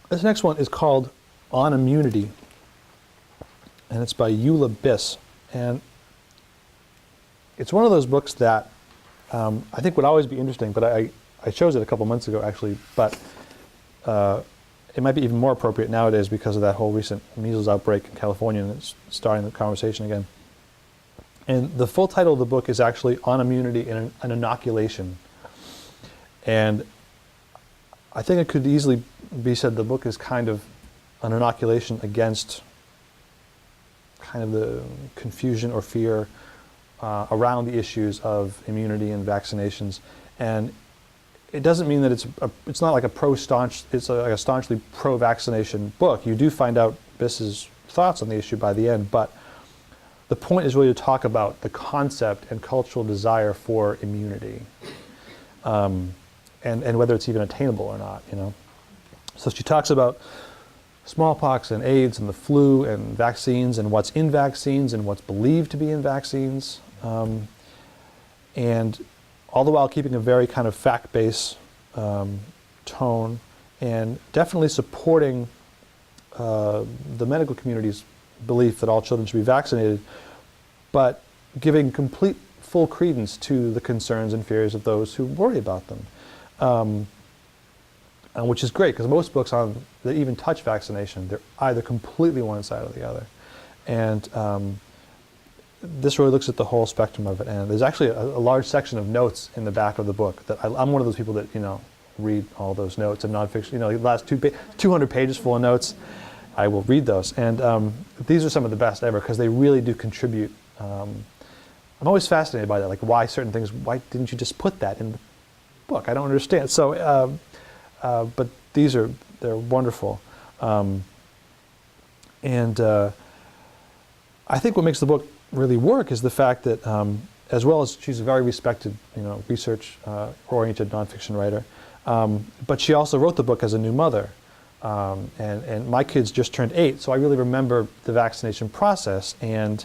This next one is called On Immunity, and it's by Eula Biss, and it's one of those books that I think would always be interesting, but I chose it a couple months ago actually, but it might be even more appropriate nowadays because of that whole recent measles outbreak in California, and it's starting the conversation again. And the full title of the book is actually On Immunity and an Inoculation. And I think it could easily be said the book is kind of an inoculation against kind of the confusion or fear around the issues of immunity and vaccinations. And it doesn't mean that it's not like it's like a staunchly pro-vaccination book. You do find out Biss's thoughts on the issue by the end, but the point is really to talk about the concept and cultural desire for immunity, and whether it's even attainable or not, So she talks about smallpox and AIDS and the flu and vaccines and what's in vaccines and what's believed to be in vaccines, and all the while keeping a very kind of fact-based tone, and definitely supporting the medical community's belief that all children should be vaccinated, but giving complete full credence to the concerns and fears of those who worry about them. Which is great, because most books that even touch vaccination, they're either completely one side or the other. And this really looks at the whole spectrum of it. And there's actually a large section of notes in the back of the book that I'm one of those people that, read all those notes of nonfiction. The last 200 pages full of notes, I will read those. And these are some of the best ever, because they really do contribute. I'm always fascinated by that, like why certain things, why didn't you just put that in the book? I don't understand. So, but they're wonderful. And I think what makes the book really work is the fact that, as well as she's a very respected, research-oriented nonfiction writer, but she also wrote the book as a new mother. And my kids just turned 8, so I really remember the vaccination process, and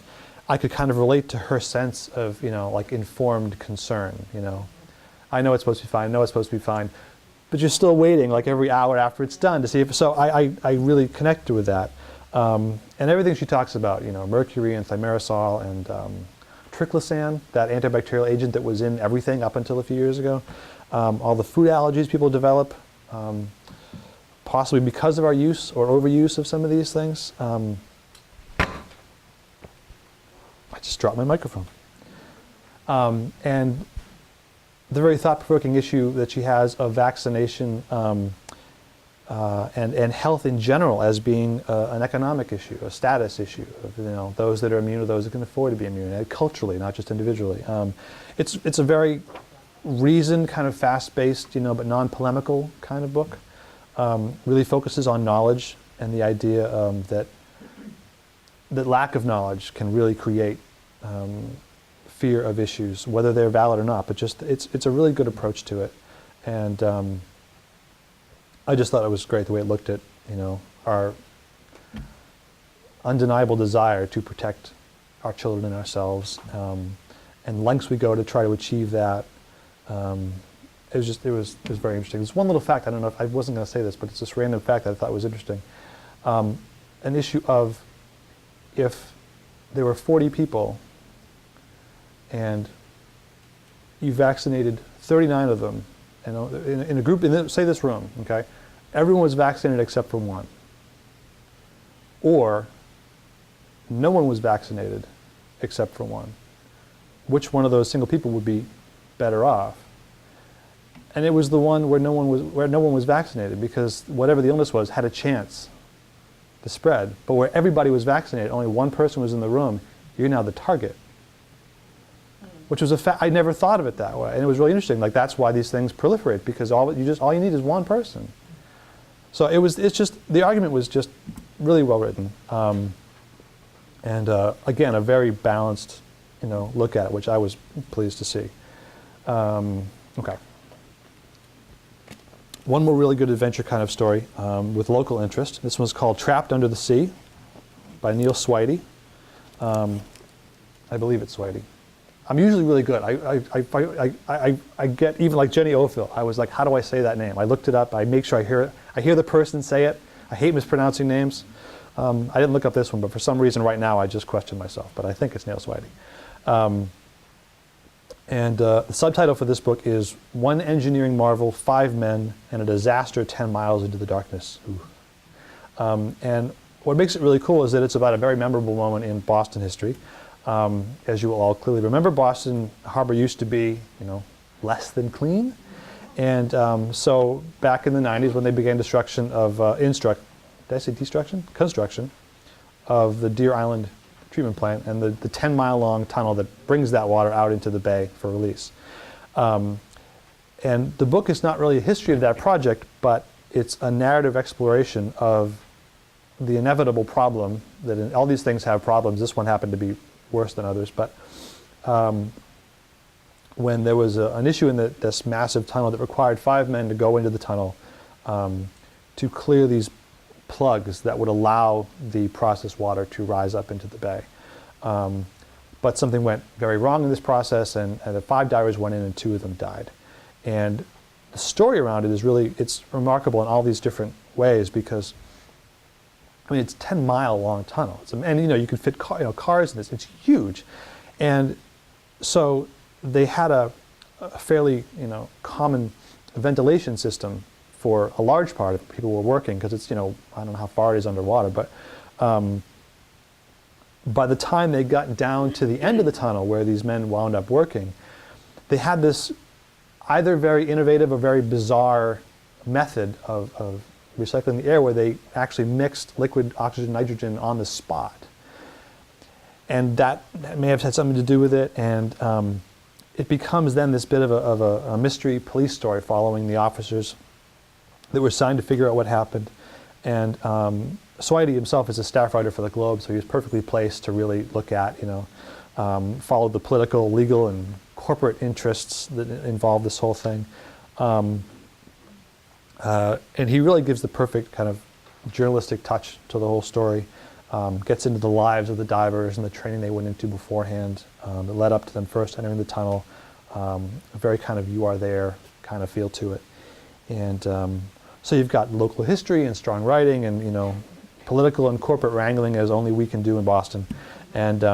I could kind of relate to her sense of, like informed concern, I know it's supposed to be fine, I know it's supposed to be fine, but you're still waiting like every hour after it's done to see if, so I really connected with that. And everything she talks about, mercury and thimerosal and triclosan, that antibacterial agent that was in everything up until a few years ago, all the food allergies people develop, possibly because of our use or overuse of some of these things. I just dropped my microphone. And the very thought-provoking issue that she has of vaccination and health in general as being an economic issue, a status issue of those that are immune or those that can afford to be immune, and culturally, not just individually. It's a very reasoned, kind of fast-paced, but non-polemical kind of book. Really focuses on knowledge and the idea that lack of knowledge can really create fear of issues, whether they're valid or not. But just it's a really good approach to it, and I just thought it was great the way it looked at our undeniable desire to protect our children and ourselves, and lengths we go to try to achieve that. It was very interesting. There's one little fact, I don't know if I wasn't going to say this, but it's this random fact that I thought was interesting. An issue of if there were 40 people and you vaccinated 39 of them, in a group, say this room, okay, everyone was vaccinated except for one. Or no one was vaccinated except for one. Which one of those single people would be better off? And it was the one where no one was vaccinated, because whatever the illness was had a chance to spread. But where everybody was vaccinated, only one person was in the room, you're now the target. Which was a fact. I never thought of it that way, and it was really interesting. Like, that's why these things proliferate, because all you need is one person. So it's just the argument was just really well written, and again, a very balanced look at it, which I was pleased to see. Okay. One more really good adventure kind of story with local interest. This one's called Trapped Under the Sea by Neil Swidey. I believe it's Swidey. I'm usually really good. I get, even like Jenny Ophil, I was like, how do I say that name? I looked it up. I make sure I hear it. I hear the person say it. I hate mispronouncing names. I didn't look up this one, but for some reason right now I just question myself. But I think it's Neil Swidey. And the subtitle for this book is One Engineering Marvel, 5 Men, and a Disaster 10 Miles into the Darkness. And what makes it really cool is that it's about a very memorable moment in Boston history. As you will all clearly remember, Boston Harbor used to be, less than clean. And so back in the 90s, when they began construction of the Deer Island treatment plant and the 10-mile-long tunnel that brings that water out into the bay for release. And the book is not really a history of that project, but it's a narrative exploration of the inevitable problem that all these things have problems. This one happened to be worse than others, but when there was an issue in this massive tunnel that required 5 men to go into the tunnel to clear these plugs that would allow the processed water to rise up into the bay. But something went very wrong in this process, and the 5 divers went in and 2 of them died. And the story around it is it's remarkable in all these different ways, because it's a 10-mile long tunnel. And you can fit cars in this. It's huge. And so they had a fairly common ventilation system for a large part of people were working, because it's I don't know how far it is underwater, but by the time they got down to the end of the tunnel where these men wound up working, they had this either very innovative or very bizarre method of recycling the air, where they actually mixed liquid oxygen, nitrogen on the spot. And that may have had something to do with it, and it becomes then this bit of a mystery police story following the officers that were assigned to figure out what happened. And Swidey himself is a staff writer for the Globe, so he was perfectly placed to really look at, follow the political, legal, and corporate interests that involve this whole thing. And he really gives the perfect kind of journalistic touch to the whole story. Gets into the lives of the divers and the training they went into beforehand that led up to them first entering the tunnel. A very kind of you are there kind of feel to it. And so you've got local history and strong writing and, political and corporate wrangling as only we can do in Boston. And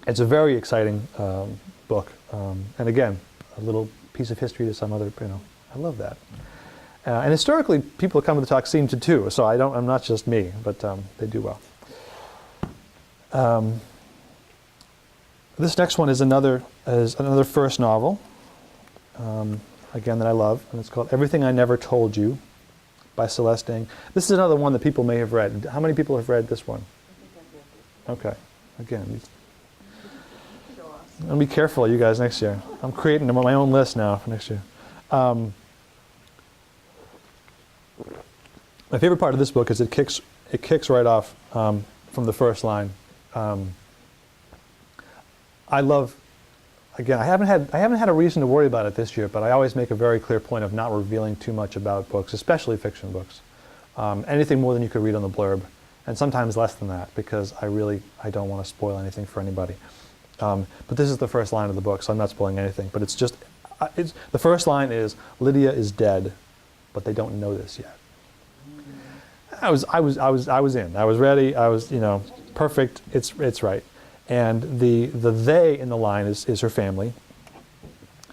it's a very exciting book. And again, a little piece of history to some other, I love that. And historically, people who come to the talk seem to too, so I'm not just me, but they do well. This next one is another first novel, again, that I love, and it's called Everything I Never Told You by Celeste Ng. This is another one that people may have read. How many people have read this one? Okay, again, I'll be careful, you guys, next year. I'm creating my own list now for next year. My favorite part of this book is it kicks right off from the first line. I love, again, I haven't had a reason to worry about it this year, but I always make a very clear point of not revealing too much about books, especially fiction books. Anything more than you could read on the blurb, and sometimes less than that, because I don't want to spoil anything for anybody. But this is the first line of the book, so I'm not spoiling anything. But it's just, the first line is, Lydia is dead, but they don't know this yet. I was in. I was ready. I was, perfect. It's right. And the they in the line is her family.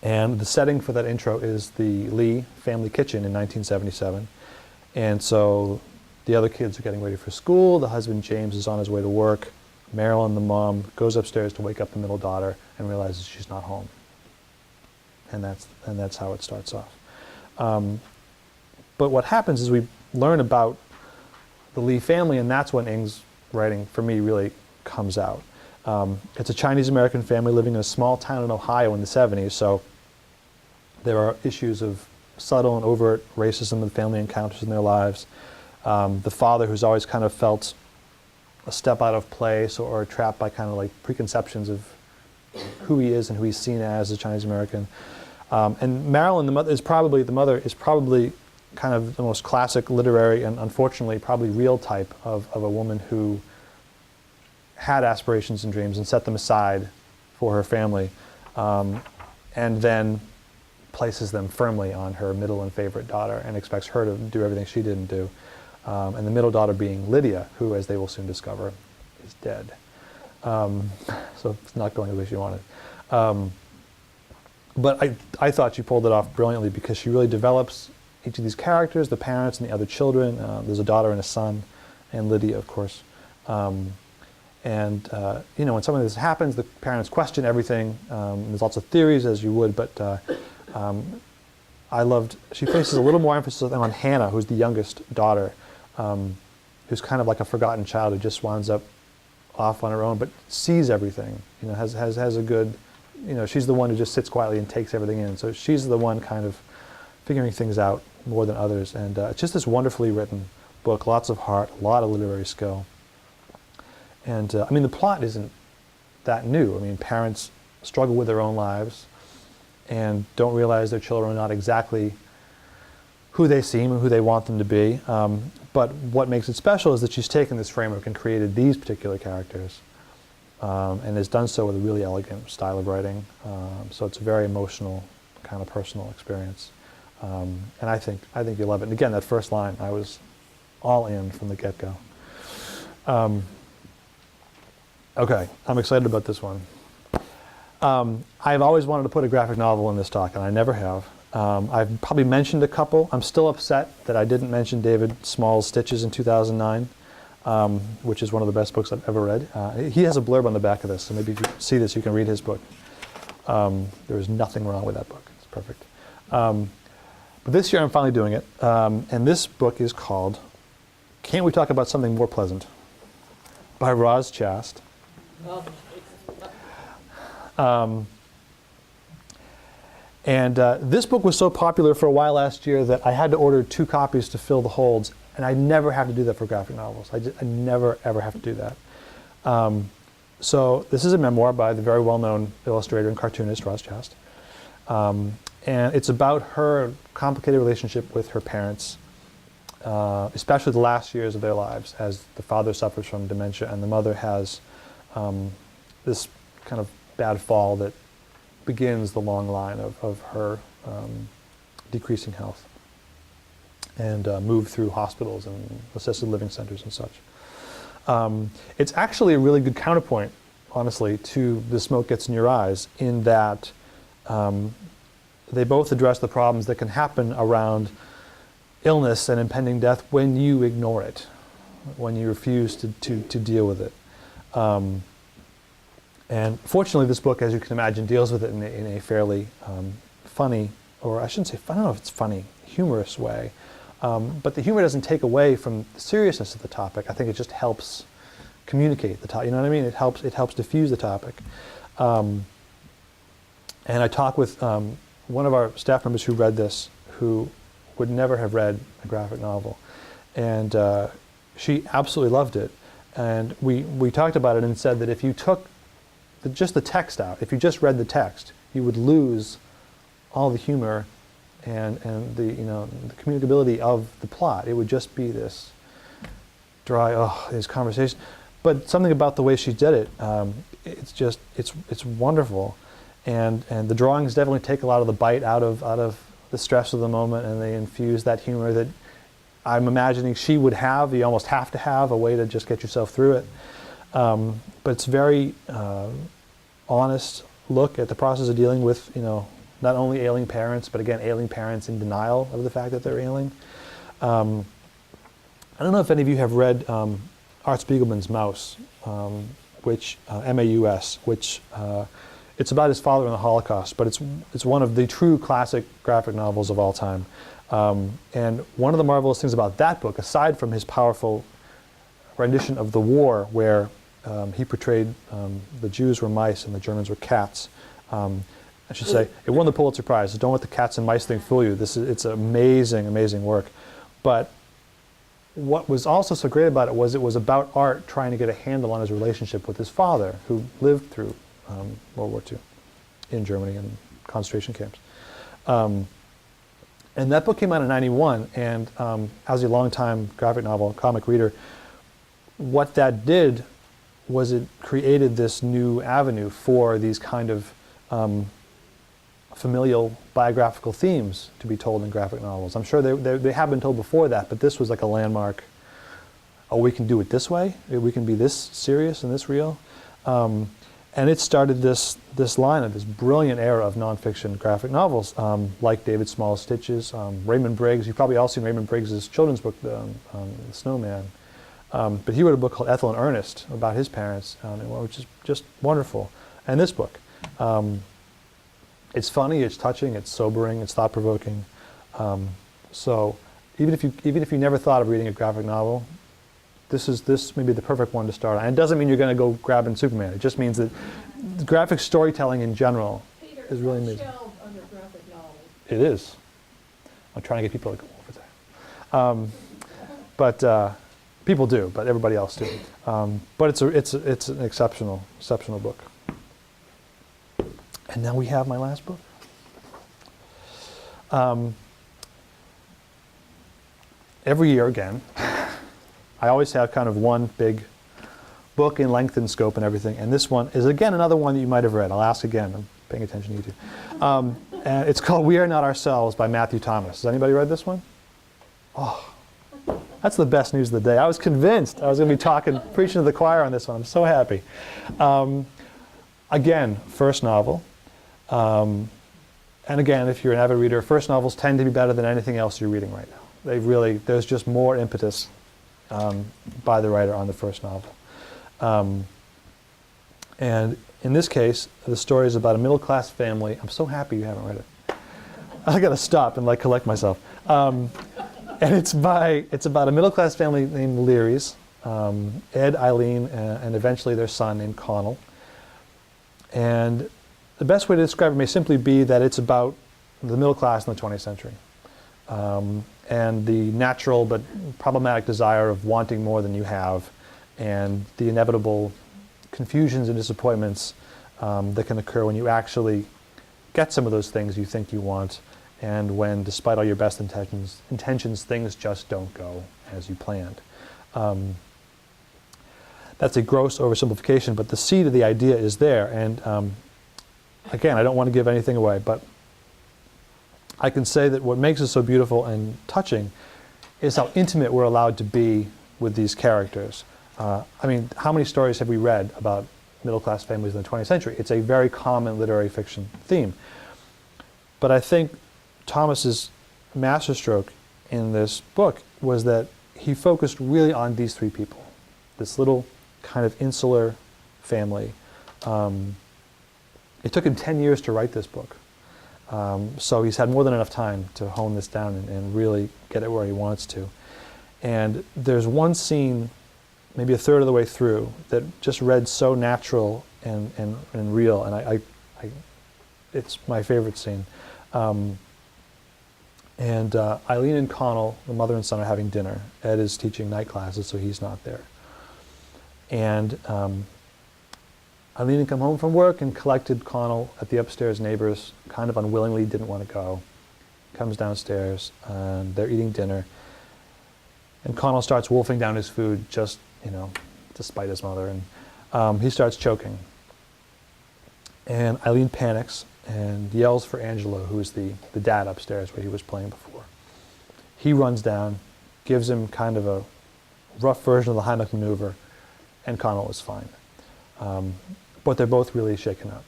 And the setting for that intro is the Lee family kitchen in 1977. And so the other kids are getting ready for school. The husband, James, is on his way to work. Marilyn, the mom, goes upstairs to wake up the middle daughter and realizes she's not home. And that's how it starts off. But what happens is we learn about the Lee family, and that's when Ng's writing, for me, really comes out. It's a Chinese-American family living in a small town in Ohio in the 70s, so there are issues of subtle and overt racism that family encounters in their lives. The father, who's always kind of felt a step out of place or trapped by kind of like preconceptions of who he is and who he's seen as a Chinese-American. And Marilyn, the mother, is probably kind of the most classic literary and unfortunately probably real type of a woman who had aspirations and dreams and set them aside for her family, and then places them firmly on her middle and favorite daughter and expects her to do everything she didn't do. And the middle daughter being Lydia, who, as they will soon discover, is dead. So it's not going the way she wanted. But I thought she pulled it off brilliantly because she really develops each of these characters, the parents and the other children. There's a daughter and a son, and Lydia, of course. When something like this happens, the parents question everything. There's lots of theories, as you would, but she places a little more emphasis on Hannah, who's the youngest daughter, who's kind of like a forgotten child who just winds up off on her own, but sees everything, has a good, she's the one who just sits quietly and takes everything in. So she's the one kind of figuring things out more than others. And it's just this wonderfully written book, lots of heart, a lot of literary skill. And the plot isn't that new. Parents struggle with their own lives and don't realize their children are not exactly who they seem and who they want them to be. But what makes it special is that she's taken this framework and created these particular characters, and has done so with a really elegant style of writing. So it's a very emotional, kind of personal experience. And I think you'll love it. And again, that first line, I was all in from the get-go. Okay, I'm excited about this one. I've always wanted to put a graphic novel in this talk, and I never have. I've probably mentioned a couple. I'm still upset that I didn't mention David Small's Stitches in 2009, which is one of the best books I've ever read. He has a blurb on the back of this, so maybe if you see this, you can read his book. There is nothing wrong with that book. It's perfect. But this year I'm finally doing it, and this book is called Can't We Talk About Something More Pleasant? By Roz Chast. And this book was so popular for a while last year that I had to order 2 copies to fill the holds, and I never have to do that for graphic novels. I never, ever have to do that. So this is a memoir by the very well-known illustrator and cartoonist Roz Chast. And it's about her complicated relationship with her parents, especially the last years of their lives, as the father suffers from dementia and the mother has this kind of bad fall that begins the long line of her decreasing health, and move through hospitals and assisted living centers and such. It's actually a really good counterpoint, honestly, to The Smoke Gets in Your Eyes, in that they both address the problems that can happen around illness and impending death when you ignore it, when you refuse to deal with it. And fortunately, this book, as you can imagine, deals with it in a fairly funny, or I shouldn't say, I don't know if it's funny, humorous way. But the humor doesn't take away from the seriousness of the topic. I think it just helps communicate the topic. You know what I mean? It helps diffuse the topic. And I talked with one of our staff members who read this, who would never have read a graphic novel, and she absolutely loved it. And we talked about it and said that if you took just the text out, if you just read the text, you would lose all the humor and the the communicability of the plot. It would just be this dry, these conversations. But something about the way she did it, it's wonderful, and the drawings definitely take a lot of the bite out of the stress of the moment, and they infuse that humor that I'm imagining she would have. You almost have to have a way to just get yourself through it. But it's very honest look at the process of dealing with not only ailing parents, but again, ailing parents in denial of the fact that they're ailing. I don't know if any of you have read Art Spiegelman's Maus, which M-A-U-S, which it's about his father in the Holocaust, but it's one of the true classic graphic novels of all time. And one of the marvelous things about that book, aside from his powerful rendition of the war, where he portrayed the Jews were mice and the Germans were cats. I should say, it won the Pulitzer Prize. Don't let the cats and mice thing fool you. It's amazing, amazing work. But what was also so great about it was about Art trying to get a handle on his relationship with his father, who lived through World War II in Germany and concentration camps. And that book came out in '91, and as a longtime graphic novel comic reader, what that did was it created this new avenue for these kind of familial biographical themes to be told in graphic novels. I'm sure they have been told before that, but this was like a landmark. Oh, we can do it this way? We can be this serious and this real? And it started this line of this brilliant era of nonfiction graphic novels, like David Small's Stitches, Raymond Briggs. You've probably all seen Raymond Briggs' children's book, The Snowman. But he wrote a book called Ethel and Ernest about his parents, which is just wonderful. And this book, it's funny, it's touching, it's sobering, it's thought-provoking. So even if you never thought of reading a graphic novel, this may be the perfect one to start on. And it doesn't mean you're going to go grabbing Superman. It just means that graphic storytelling in general is really amazing. Under graphic novels. It is. I'm trying to get people to go over there. But people do, but everybody else do. But it's an exceptional book. And now we have my last book. Every year again, I always have kind of one big book in length and scope and everything, and this one is again another one that you might have read. I'll ask again. I'm paying attention to you two. And it's called We Are Not Ourselves by Matthew Thomas. Has anybody read this one? Oh, that's the best news of the day. I was convinced I was going to be preaching to the choir on this one. I'm so happy. Again, first novel. And again, if you're an avid reader, first novels tend to be better than anything else you're reading right now. There's just more impetus by the writer on the first novel. And in this case, the story is about a middle-class family. I'm so happy you haven't read it. I got to stop and collect myself. And it's about a middle-class family named Learys, Ed, Eileen, and eventually their son named Connell. And the best way to describe it may simply be that it's about the middle class in the 20th century, and the natural but problematic desire of wanting more than you have, and the inevitable confusions and disappointments that can occur when you actually get some of those things you think you want, and when, despite all your best intentions, things just don't go as you planned. That's a gross oversimplification, but the seed of the idea is there. And again, I don't want to give anything away, but I can say that what makes it so beautiful and touching is how intimate we're allowed to be with these characters. I mean, how many stories have we read about middle-class families in the 20th century? It's a very common literary fiction theme. But I think Thomas's masterstroke in this book was that he focused really on these three people, this little kind of insular family. It took him 10 years to write this book. So he's had more than enough time to hone this down and really get it where he wants to. And there's one scene, maybe a third of the way through, that just read so natural and real, and it's my favorite scene. Eileen and Connell, the mother and son, are having dinner. Ed is teaching night classes, so he's not there. And Eileen had come home from work and collected Connell at the upstairs neighbors, kind of unwillingly, didn't want to go. Comes downstairs, and they're eating dinner. And Connell starts wolfing down his food, just, to spite his mother. And he starts choking. And Eileen panics and yells for Angelo, who's the dad upstairs where he was playing before. He runs down, gives him kind of a rough version of the Heimlich maneuver, and Connell is fine. But they're both really shaken up.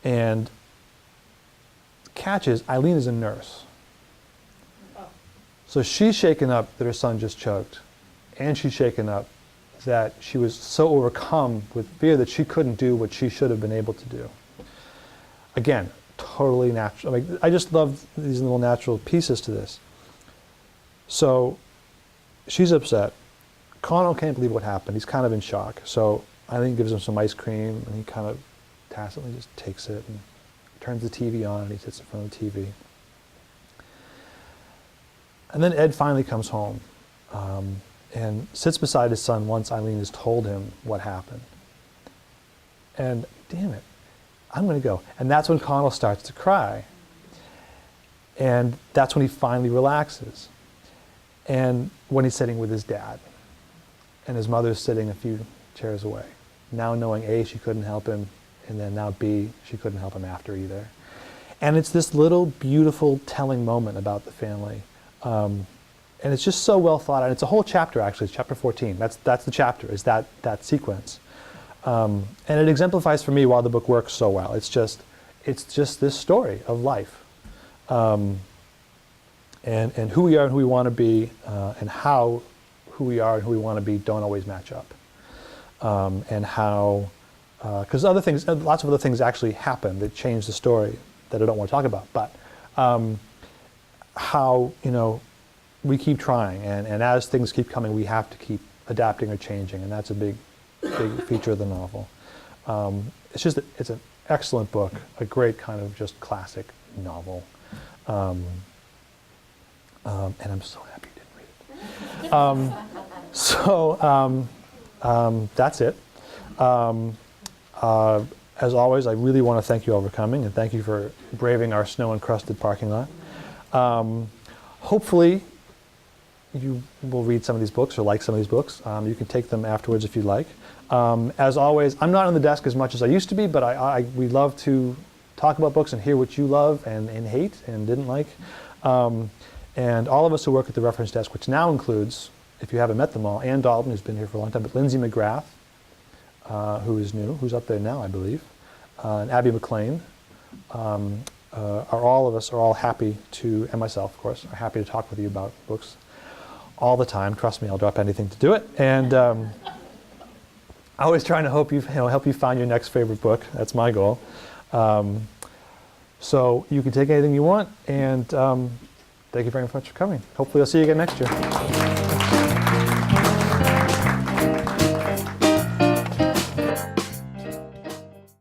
And the catch is, Eileen is a nurse. So she's shaken up that her son just choked, and she's shaken up that she was so overcome with fear that she couldn't do what she should have been able to do. Again, totally natural. I just love these little natural pieces to this. So she's upset. Connell can't believe what happened. He's kind of in shock. So Eileen gives him some ice cream, and he kind of tacitly just takes it and turns the TV on, and he sits in front of the TV. And then Ed finally comes home and sits beside his son once Eileen has told him what happened. And damn it, I'm going to go. And that's when Connell starts to cry. And that's when he finally relaxes. And when he's sitting with his dad, and his mother's sitting a few chairs away, now knowing A, she couldn't help him, and then now B, she couldn't help him after either. And it's this little beautiful telling moment about the family. And it's just so well thought out. And it's a whole chapter, actually. It's chapter 14. That's the chapter, is that sequence. And it exemplifies for me why the book works so well. It's just this story of life. And who we are and who we want to be, and how who we are and who we want to be don't always match up. And how, because lots of other things actually happen that change the story that I don't want to talk about. But how, we keep trying, and as things keep coming, we have to keep adapting or changing, and that's a big feature of the novel. It's an excellent book, a great kind of just classic novel, and I'm so happy you didn't read it. That's it. As always, I really want to thank you all for coming, and thank you for braving our snow-encrusted parking lot. Hopefully, you will read some of these books or like some of these books. You can take them afterwards if you like. As always, I'm not on the desk as much as I used to be, but we love to talk about books and hear what you love and hate and didn't like. And all of us who work at the reference desk, which now includes, if you haven't met them all, Ann Dalton, who's been here for a long time, but Lindsay McGrath, who is new, who's up there now, I believe, and Abby McLean, all of us are all happy to, and myself, of course, are happy to talk with you about books all the time. Trust me, I'll drop anything to do it. And always trying to help you find your next favorite book. That's my goal. So you can take anything you want, and thank you very much for coming. Hopefully I'll see you again next year.